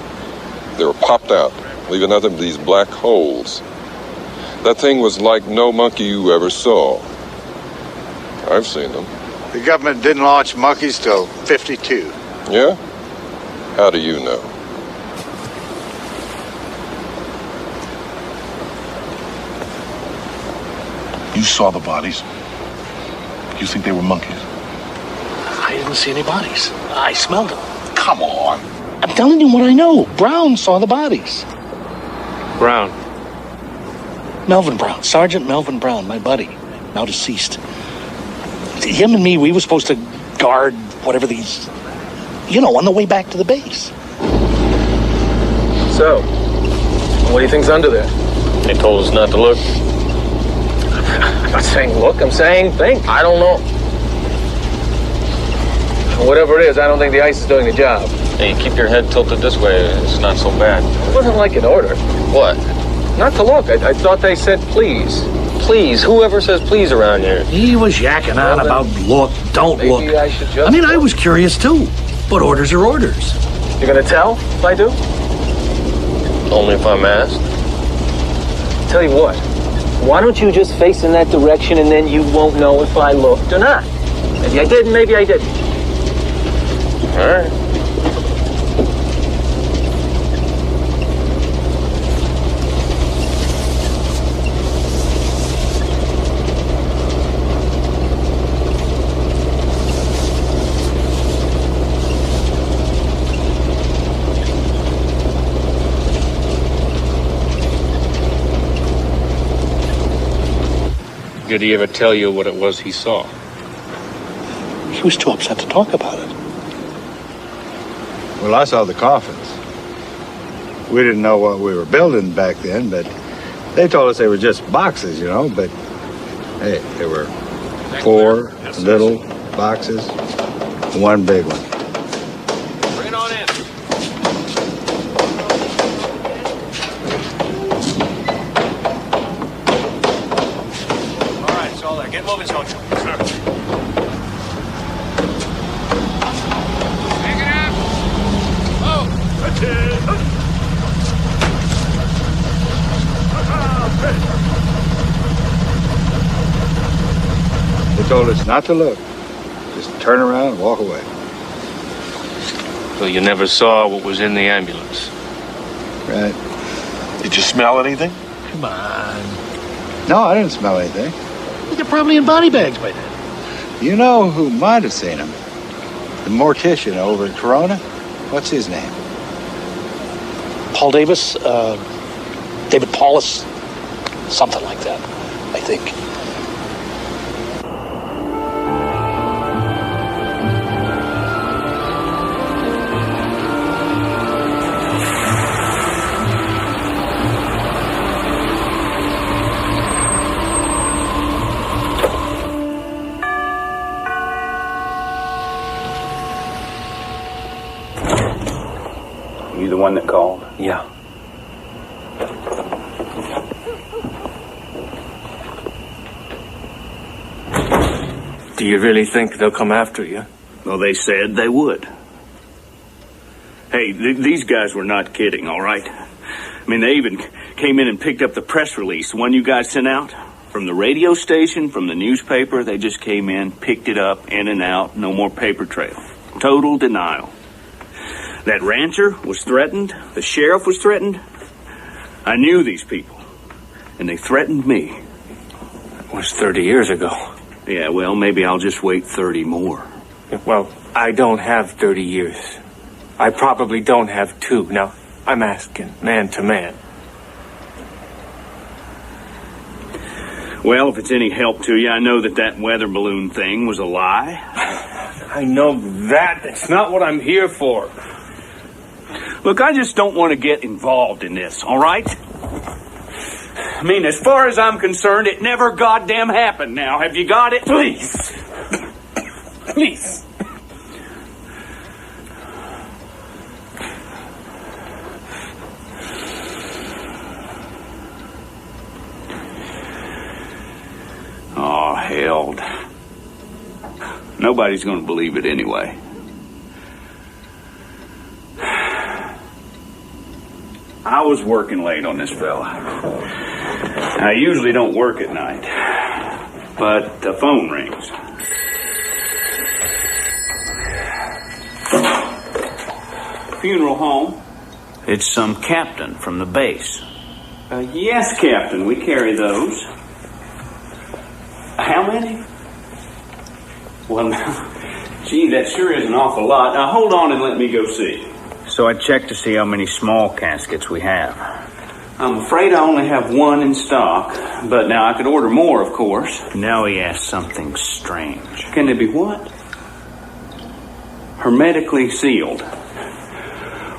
They were popped out, leaving nothing but these black holes. That thing was like no monkey you ever saw. I've seen them. The government didn't launch monkeys till 52. Yeah? How do you know? You saw the bodies. You think they were monkeys? I didn't see any bodies. I smelled them. Come on. I'm telling you what I know. Brown saw the bodies. Brown. Melvin Brown. Sergeant Melvin Brown, my buddy. Now deceased. Him and me, we were supposed to guard whatever these... on the way back to the base. So, what do you think's under there? They told us not to look. I'm not saying look, I'm saying think. I don't know. Whatever it is, I don't think the ice is doing the job. Hey, keep your head tilted this way. It's not so bad. It wasn't like an order. What? Not to look. I thought they said please. Please, whoever says please around here? He was yakking on about look, don't look. I should just... I mean, I was curious too, but orders are orders. You're gonna tell if I do? Only if I'm asked. Tell you what, why don't you just face in that direction and then you won't know if I looked or not. Maybe I did and maybe I didn't. All right. Did he ever tell you what it was he saw? He was too upset to talk about it. Well, I saw the coffins. We didn't know what we were building back then, but they told us they were just boxes, you know, but hey, there were 4 little boxes, 1 big one. Bring it on in. All right, it's all there. Get moving, soldier. Sir. They told us not to look. Just turn around and walk away. So you never saw what was in the ambulance? Right. Did you smell anything? Come on. No, I didn't smell anything. They're probably in body bags by then. You know who might have seen him? The mortician over at Corona. What's his name? Paul Davis, David Paulus, something like that, I think. You the one that called? Yeah. Do you really think they'll come after you? Well, they said they would. Hey, these guys were not kidding, all right? I mean, they even came in and picked up the press release, the one you guys sent out. From the radio station, from the newspaper, they just came in, picked it up, in and out, no more paper trail. Total denial. That rancher was threatened. The sheriff was threatened. I knew these people, and they threatened me. It was 30 years ago. Yeah, well, maybe I'll just wait 30 more. Well, I don't have 30 years. I probably don't have 2. Now, I'm asking, man to man. Well, if it's any help to you, I know that weather balloon thing was a lie. I know that. That's not what I'm here for. Look, I just don't want to get involved in this, all right? I mean, as far as I'm concerned, it never goddamn happened now. Have you got it? Please. Please. Oh, hell. Nobody's going to believe it anyway. I was working late on this fella. I usually don't work at night, but the phone rings. Funeral home. It's some captain from the base. Yes, Captain, we carry those. How many? Well, gee, that sure is an awful lot. Now, hold on and let me go see. So I checked to see how many small caskets we have. I'm afraid I only have 1 in stock, but now I could order more, of course. Now he asks something strange. Can they be what? Hermetically sealed.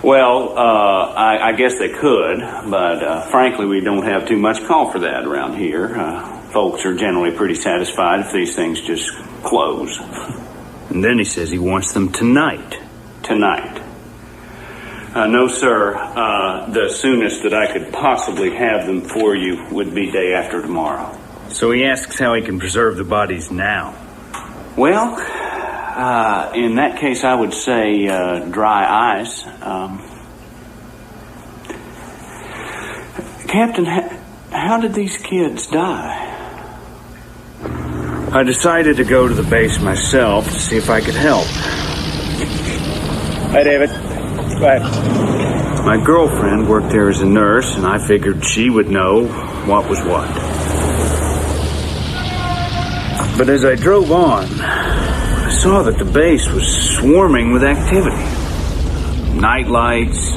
Well, I guess they could, but frankly, we don't have too much call for that around here. Folks are generally pretty satisfied if these things just close. And then he says he wants them tonight. Tonight. No, sir. The soonest that I could possibly have them for you would be day after tomorrow. So he asks how he can preserve the bodies now. Well, in that case, I would say dry ice. Captain, how did these kids die? I decided to go to the base myself to see if I could help. Hi, David. Bye. My girlfriend worked there as a nurse, and I figured she would know what was what. But as I drove on, I saw that the base was swarming with activity. Night lights,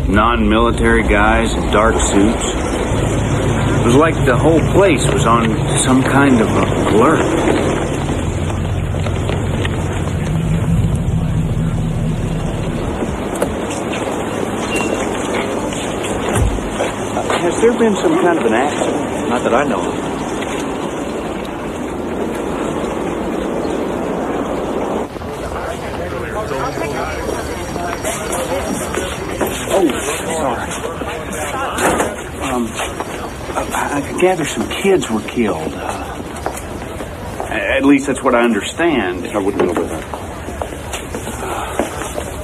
non-military guys in dark suits. It was like the whole place was on some kind of alert. Has there been some kind of an accident? Not that I know of. Oh, sorry. I gather some kids were killed. At least that's what I understand. I wouldn't go with her.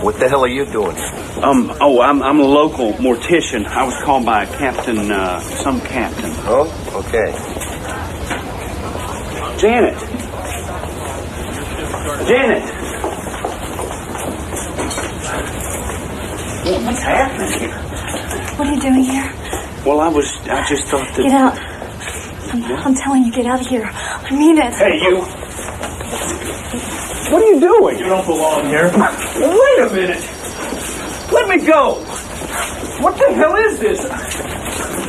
What the hell are you doing? I'm a local mortician. I was called by some captain. Oh, okay. Janet! What's happening here? What are you doing here? Well, I just thought that... Get out. I'm telling you, get out of here. I mean it. Hey, you. What are you doing? You don't belong here. Wait a minute. Let me go. What the hell is this?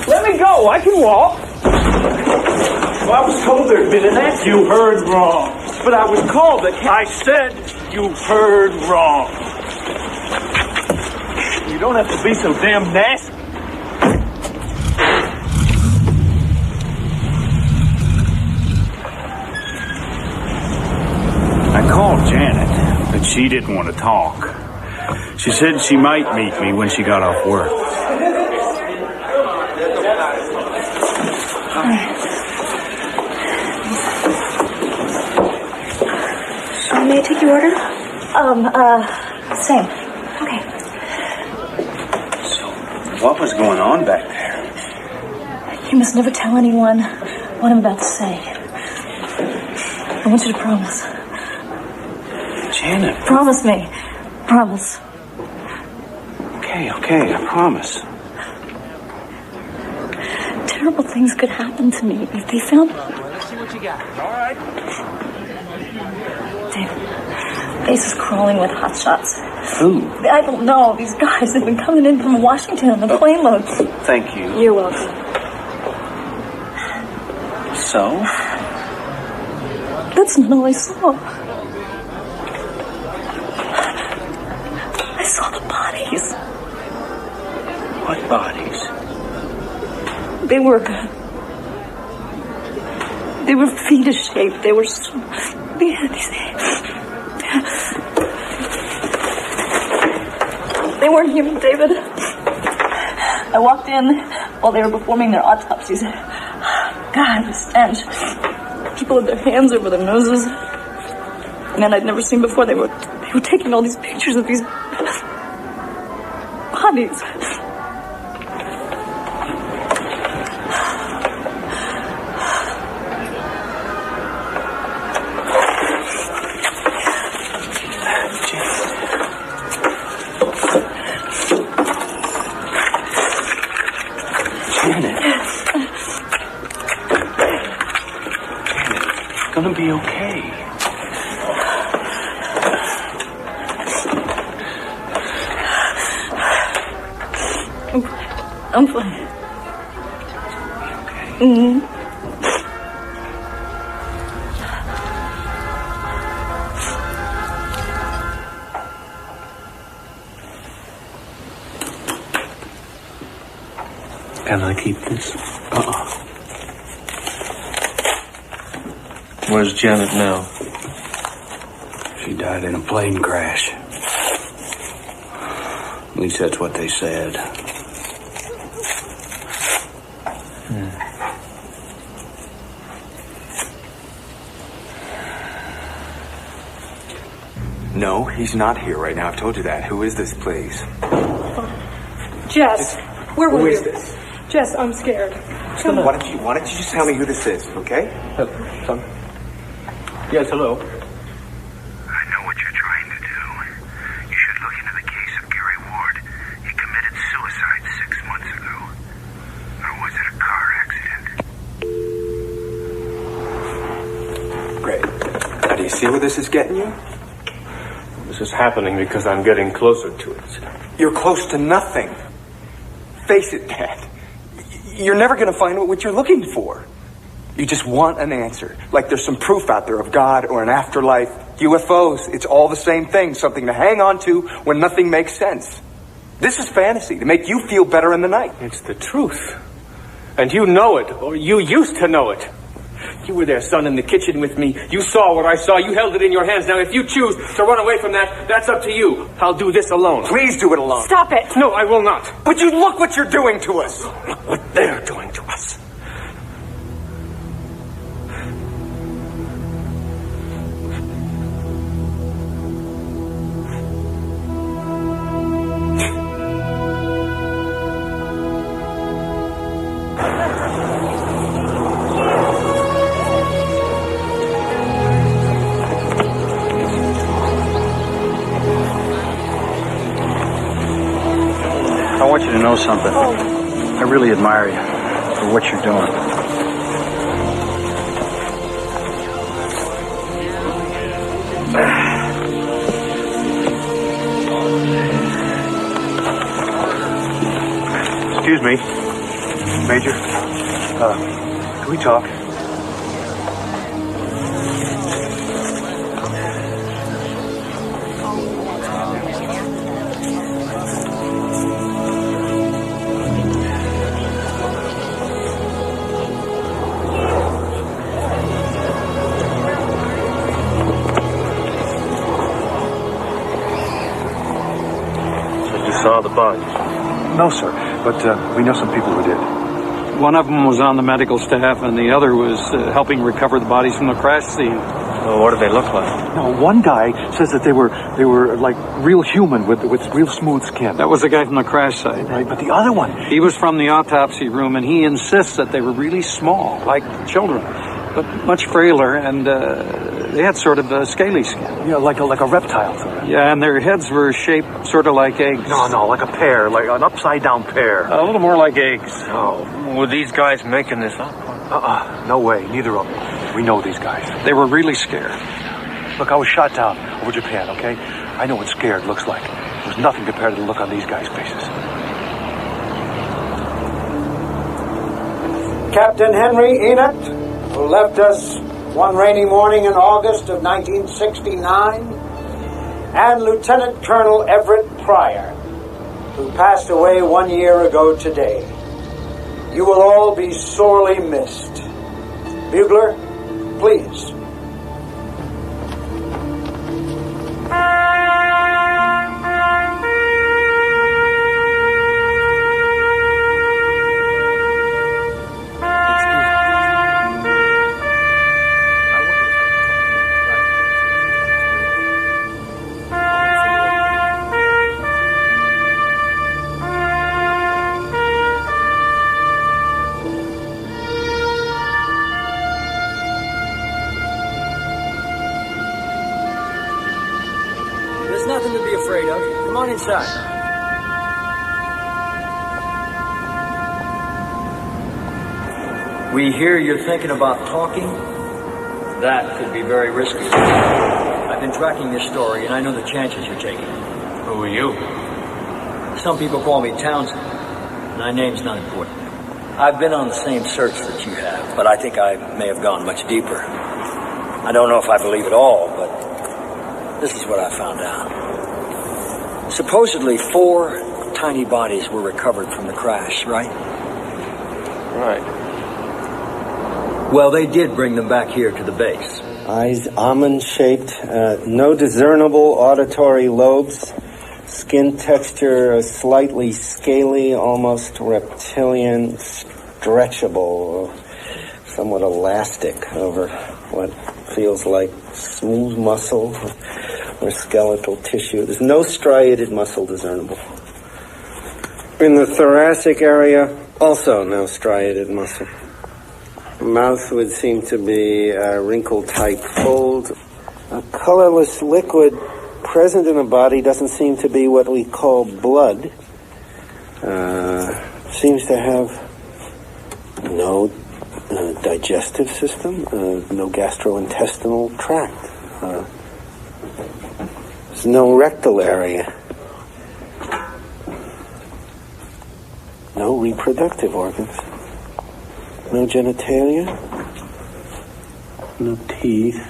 Let me go. I can walk. Well, I was told there'd been an accident. You heard wrong. But I was called that. I said you heard wrong. You don't have to be so damn nasty. I called Janet, but she didn't want to talk. She said she might meet me when she got off work. May I take your order? Same. Okay. So, what was going on back there? You must never tell anyone what I'm about to say. I want you to promise. Janet. Promise me. Promise. Okay, I promise. Terrible things could happen to me if they found me. Let's see what you got. All right. David, base is crawling with hotshots. Who? I don't know. These guys have been coming in from Washington on the plane loads. Thank you. You're welcome. So? That's not all I saw. I saw the bodies. What bodies? They were fetus-shaped. They were so... They weren't human, David. I walked in while they were performing their autopsies. God, the stench. People with their hands over their noses. Men I'd never seen before. They were taking all these pictures of these bodies. Gonna be okay. I'm fine. Okay. Mm-hmm. Can I keep this? Where's Janet now? She died in a plane crash. At least that's what they said. No, he's not here right now. I've told you that. Who is this, please? Jess, where were Who you? is this? Jess, I'm scared. Come on. Why don't you just tell me who this is, okay? Yes, hello. I know what you're trying to do. You should look into the case of Gary Ward. He committed suicide 6 months ago. Or was it a car accident? Great. Now, do you see where this is getting you? This is happening because I'm getting closer to it. You're close to nothing. Face it, Dad. You're never going to find what you're looking for. You just want an answer. Like there's some proof out there of God or an afterlife. UFOs, it's all the same thing. Something to hang on to when nothing makes sense. This is fantasy to make you feel better in the night. It's the truth. And you know it, or you used to know it. You were there, son, in the kitchen with me. You saw what I saw. You held it in your hands. Now, if you choose to run away from that, that's up to you. I'll do this alone. Please do it alone. Stop it. No, I will not. But you look what you're doing to us. Look what they're doing to us. I want you to know something. I really admire you for what you're doing. Excuse me, Major. Can we talk? Saw the bodies? No, sir, but we know some people who did. One of them was on the medical staff, and the other was helping recover the bodies from the crash scene. Well, what do they look like? No, one guy says that they were like real human with real smooth skin. That was the guy from the crash site. Right, but the other one... He was from the autopsy room, and he insists that they were really small, like children, but much frailer, and they had sort of a scaly skin. Yeah, like a reptile. Sort of. Yeah, and their heads were shaped sort of like eggs. No, like a pear, like an upside-down pear. A little more like eggs. Oh. Were these guys making this up? No way, neither of them. We know these guys. They were really scared. Look, I was shot down over Japan, okay? I know what scared looks like. There's nothing compared to the look on these guys' faces. Captain Henry Enoch, who left us one rainy morning in August of 1969, and Lieutenant Colonel Everett Pryor, who passed away 1 year ago today. You will all be sorely missed. Bugler, please. There's nothing to be afraid of. Come on inside. We hear you're thinking about talking. That could be very risky. I've been tracking your story, and I know the chances you're taking. Who are you? Some people call me Townsend. My name's not important. I've been on the same search that you have, but I think I may have gone much deeper. I don't know if I believe it all, but this is what I found out. Supposedly 4 tiny bodies were recovered from the crash, right? Right. Well, they did bring them back here to the base. Eyes almond-shaped, no discernible auditory lobes, skin texture slightly scaly, almost reptilian, stretchable, somewhat elastic over what feels like smooth muscle. or skeletal tissue. There's no striated muscle discernible. In the thoracic area, also no striated muscle. The mouth would seem to be a wrinkle-type fold. A colorless liquid present in the body doesn't seem to be what we call blood. Seems to have no digestive system, no gastrointestinal tract. There's no rectal area. No reproductive organs. No genitalia. No teeth.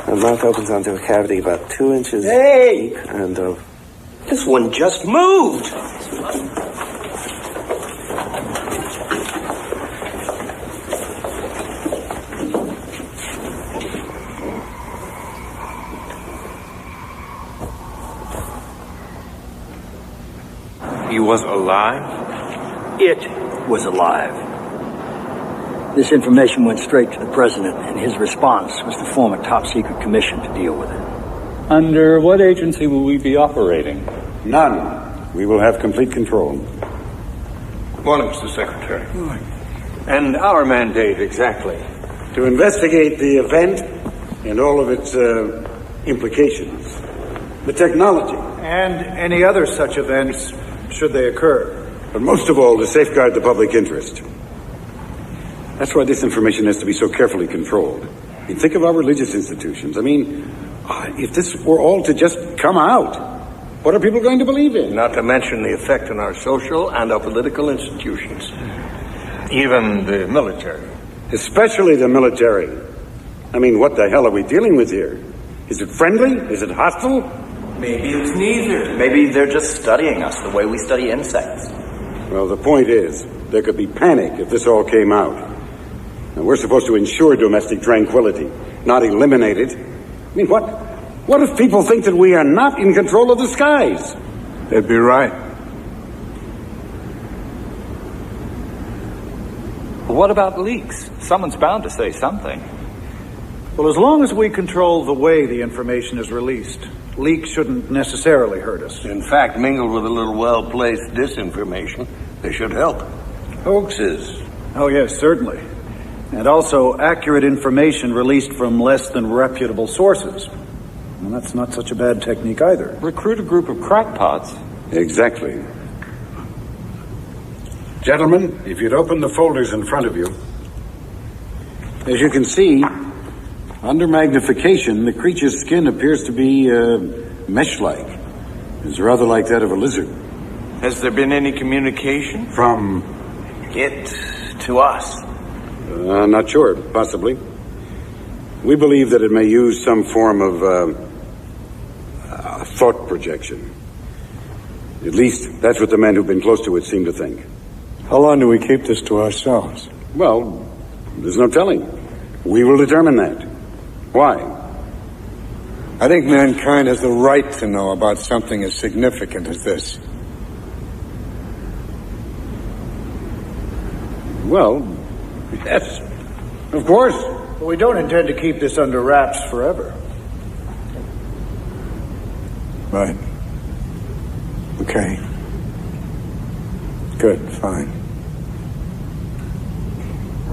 The mouth opens onto a cavity about 2 inches deep and this one just moved. He was alive? It was alive. This information went straight to the president, and his response was to form a top-secret commission to deal with it. Under what agency will we be operating? None. We will have complete control. Morning, Mr. Secretary. And our mandate exactly? To investigate the event and all of its implications. The technology. And any other such events, should they occur. But most of all, to safeguard the public interest. That's why this information has to be so carefully controlled. I mean, think of our religious institutions. I mean, if this were all to just come out, what are people going to believe in? Not to mention the effect on our social and our political institutions. Even the military. Especially the military. I mean, what the hell are we dealing with here? Is it friendly? Is it hostile? Maybe it's neither. Maybe they're just studying us the way we study insects. Well, the point is, there could be panic if this all came out. And we're supposed to ensure domestic tranquility, not eliminate it. I mean, what if people think that we are not in control of the skies? They'd be right. What about leaks? Someone's bound to say something. Well, as long as we control the way the information is released, leaks shouldn't necessarily hurt us. In fact, mingled with a little well-placed disinformation, they should help. Hoaxes. Oh, yes, certainly. And also accurate information released from less than reputable sources. Well, that's not such a bad technique either. Recruit a group of crackpots. Exactly. Gentlemen, if you'd open the folders in front of you. As you can see, under magnification, the creature's skin appears to be mesh-like. It's rather like that of a lizard. Has there been any communication? From it to us? Not sure. Possibly. We believe that it may use some form of thought projection. At least, that's what the men who've been close to it seem to think. How long do we keep this to ourselves? Well, there's no telling. We will determine that. Why? I think mankind has the right to know about something as significant as this. Well, yes, of course. But we don't intend to keep this under wraps forever. Right. Okay. Good, fine.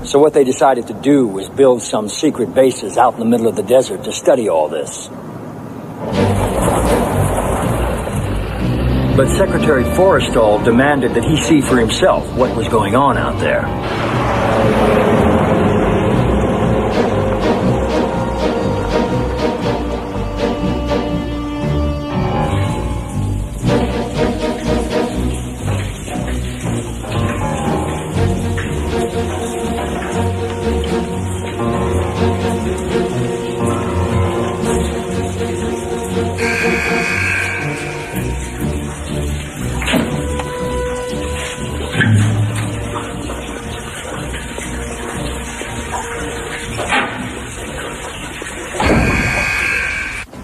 So what they decided to do was build some secret bases out in the middle of the desert to study all this. But Secretary Forrestal demanded that he see for himself what was going on out there.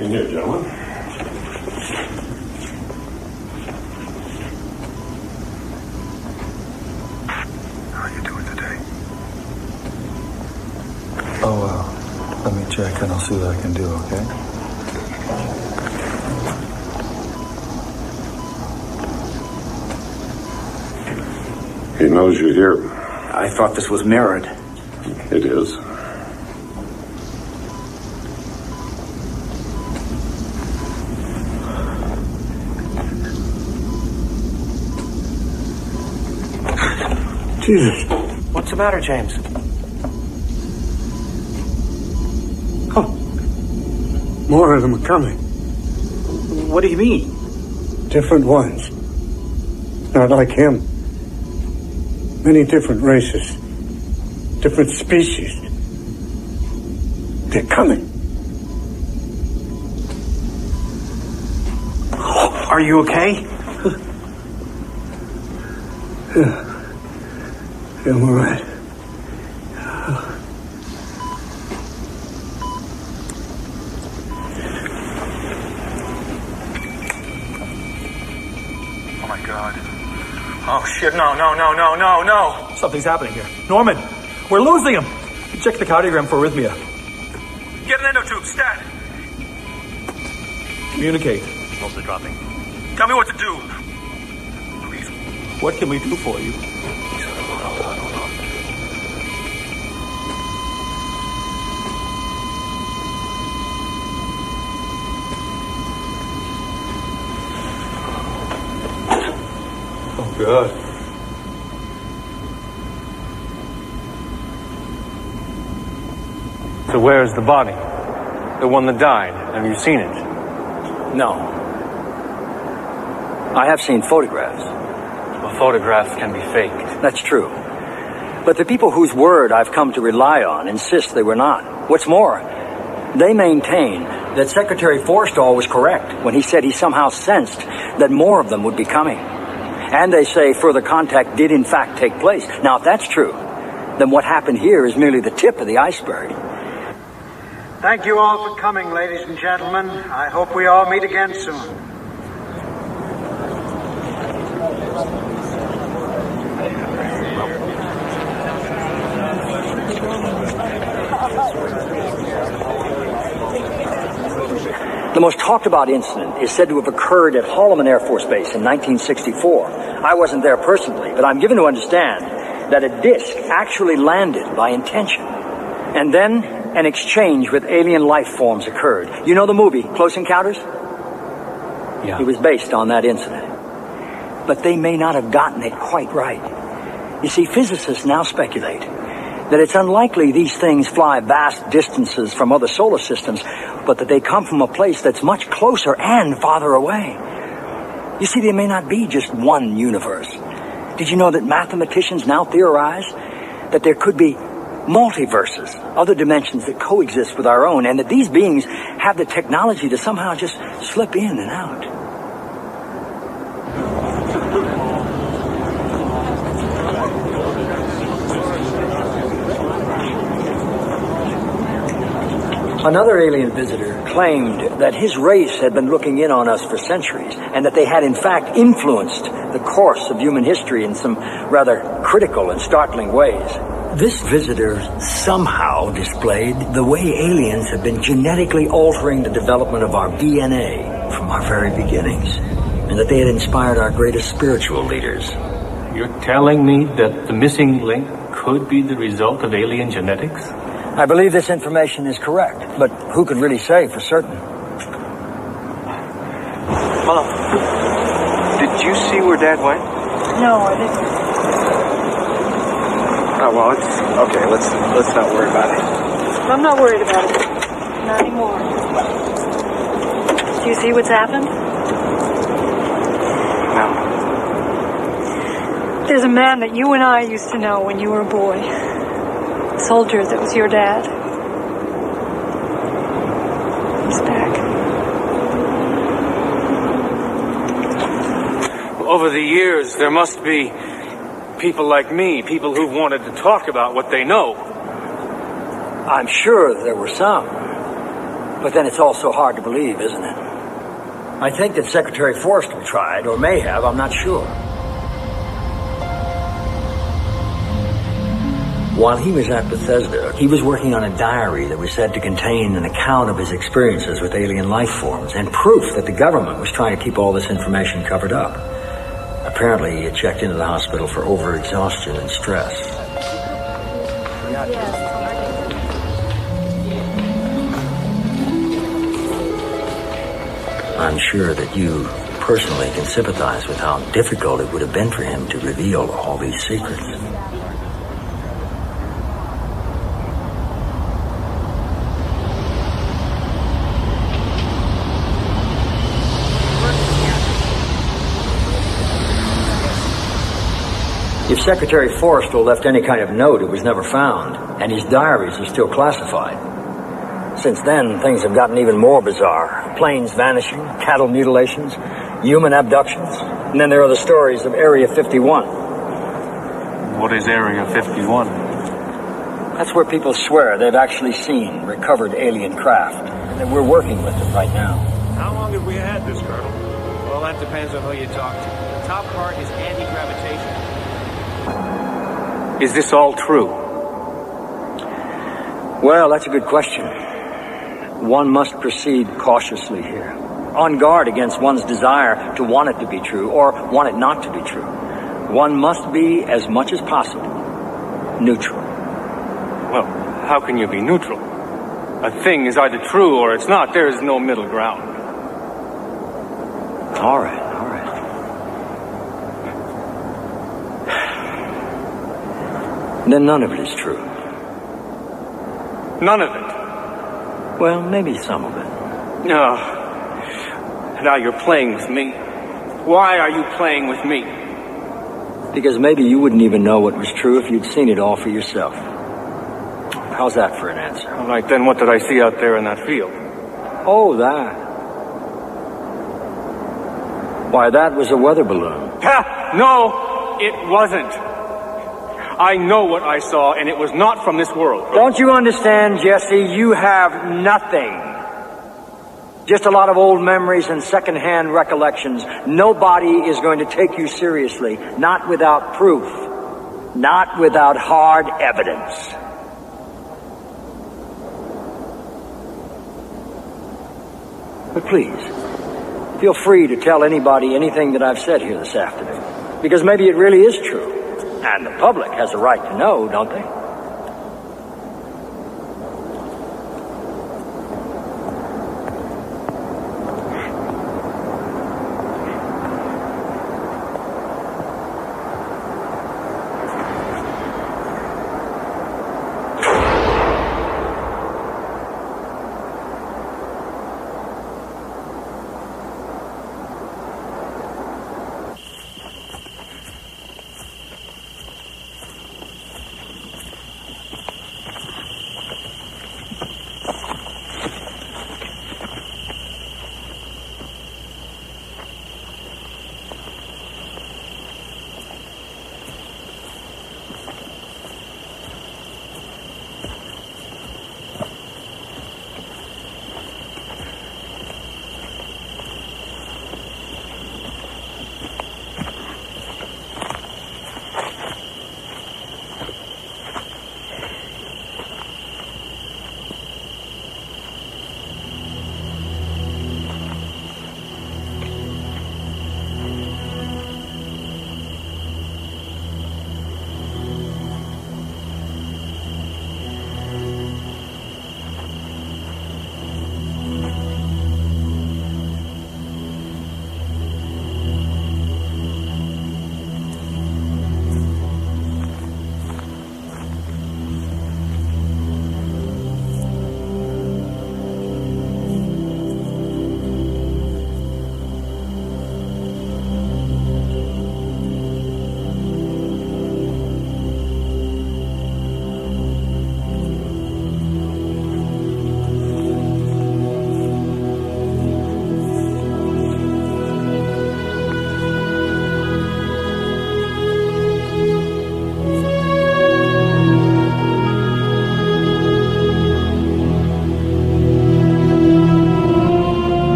In here, gentlemen. Oh, Let me check and I'll see what I can do, okay? He knows you're here. I thought this was mirrored. It is. Jesus. What's the matter, James? Oh. More of them are coming. What do you mean? Different ones. Not like him. Many different races. Different species. They're coming. Are you okay? Yeah. I'm all right. Oh my God. Oh shit, no. Something's happening here. Norman, we're losing him. Check the cardiogram for arrhythmia. Get an endotube, stat. Communicate. Mostly dropping. Tell me what to do. Please. What can we do for you? Oh, God. So where's the body? The one that died. Have you seen it? No. I have seen photographs. Well, photographs can be faked. That's true. But the people whose word I've come to rely on insist they were not. What's more, they maintain that Secretary Forstall was correct when he said he somehow sensed that more of them would be coming. And they say further contact did in fact take place. Now, if that's true, then what happened here is merely the tip of the iceberg. Thank you all for coming, ladies and gentlemen. I hope we all meet again soon. The most talked about incident is said to have occurred at Holloman Air Force Base in 1964. I wasn't there personally, but I'm given to understand that a disc actually landed by intention. And then an exchange with alien life forms occurred. You know the movie, Close Encounters? Yeah. It was based on that incident. But they may not have gotten it quite right. You see, physicists now speculate that it's unlikely these things fly vast distances from other solar systems, but that they come from a place that's much closer and farther away. You see, there may not be just one universe. Did you know that mathematicians now theorize that there could be multiverses, other dimensions that coexist with our own, and that these beings have the technology to somehow just slip in and out? Another alien visitor claimed that his race had been looking in on us for centuries, and that they had in fact influenced the course of human history in some rather critical and startling ways. This visitor somehow displayed the way aliens have been genetically altering the development of our DNA from our very beginnings, and that they had inspired our greatest spiritual leaders. You're telling me that the missing link could be the result of alien genetics? I believe this information is correct, but who could really say for certain? Hello. Did you see where Dad went? No, I didn't. Oh, well, it's okay. Let's not worry about it. I'm not worried about it. Not anymore. Do you see what's happened? No. There's a man that you and I used to know when you were a boy. A soldier that was your dad. He's back. Over the years, there must be people like me, people who wanted to talk about what they know. I'm sure there were some. But then it's also hard to believe, isn't it? I think that Secretary Forstall tried, or may have, I'm not sure. While he was at Bethesda, he was working on a diary that was said to contain an account of his experiences with alien life forms and proof that the government was trying to keep all this information covered up. Apparently, he had checked into the hospital for overexhaustion and stress. I'm sure that you personally can sympathize with how difficult it would have been for him to reveal all these secrets. If Secretary Forrestal left any kind of note, it was never found, and his diaries are still classified. Since then, things have gotten even more bizarre. Planes vanishing, cattle mutilations, human abductions, and then there are the stories of Area 51. What is Area 51? That's where people swear they've actually seen recovered alien craft, and that we're working with them right now. How long have we had this, Colonel? Well, that depends on who you talk to. The top part is anti-gravitation. Is this all true? Well, that's a good question. One must proceed cautiously here, on guard against one's desire to want it to be true or want it not to be true. One must be, as much as possible, neutral. Well, how can you be neutral? A thing is either true or it's not. There is no middle ground. All right. Then none of it is true. None of it? Well, maybe some of it. No. Now you're playing with me. Why are you playing with me? Because maybe you wouldn't even know what was true if you'd seen it all for yourself. How's that for an answer? All right, then what did I see out there in that field? Oh, that. Why, that was a weather balloon. Ha! No, it wasn't. I know what I saw, and it was not from this world. Don't you understand, Jesse? You have nothing. Just a lot of old memories and second-hand recollections. Nobody is going to take you seriously, not without proof, not without hard evidence. But please, feel free to tell anybody anything that I've said here this afternoon, because maybe it really is true. And the public has a right to know, don't they?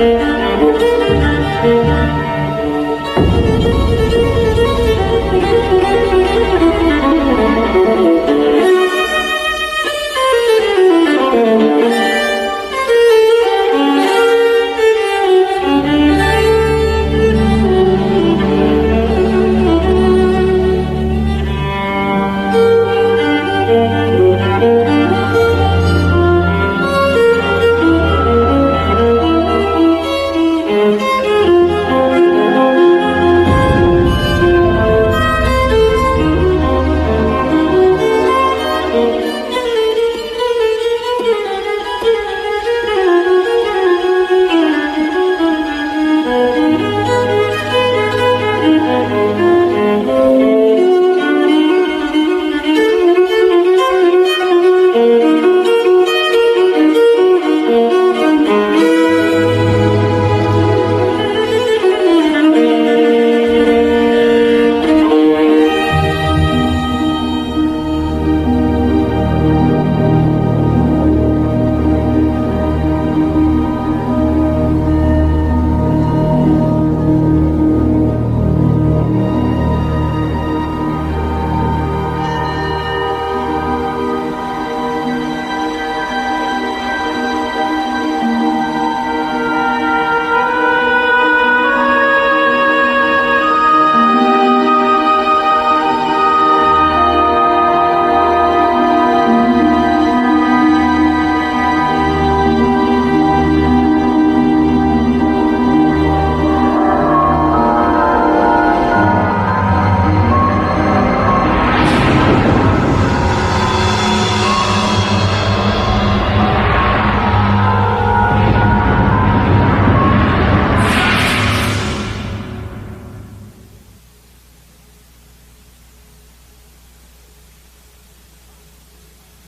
Thank you.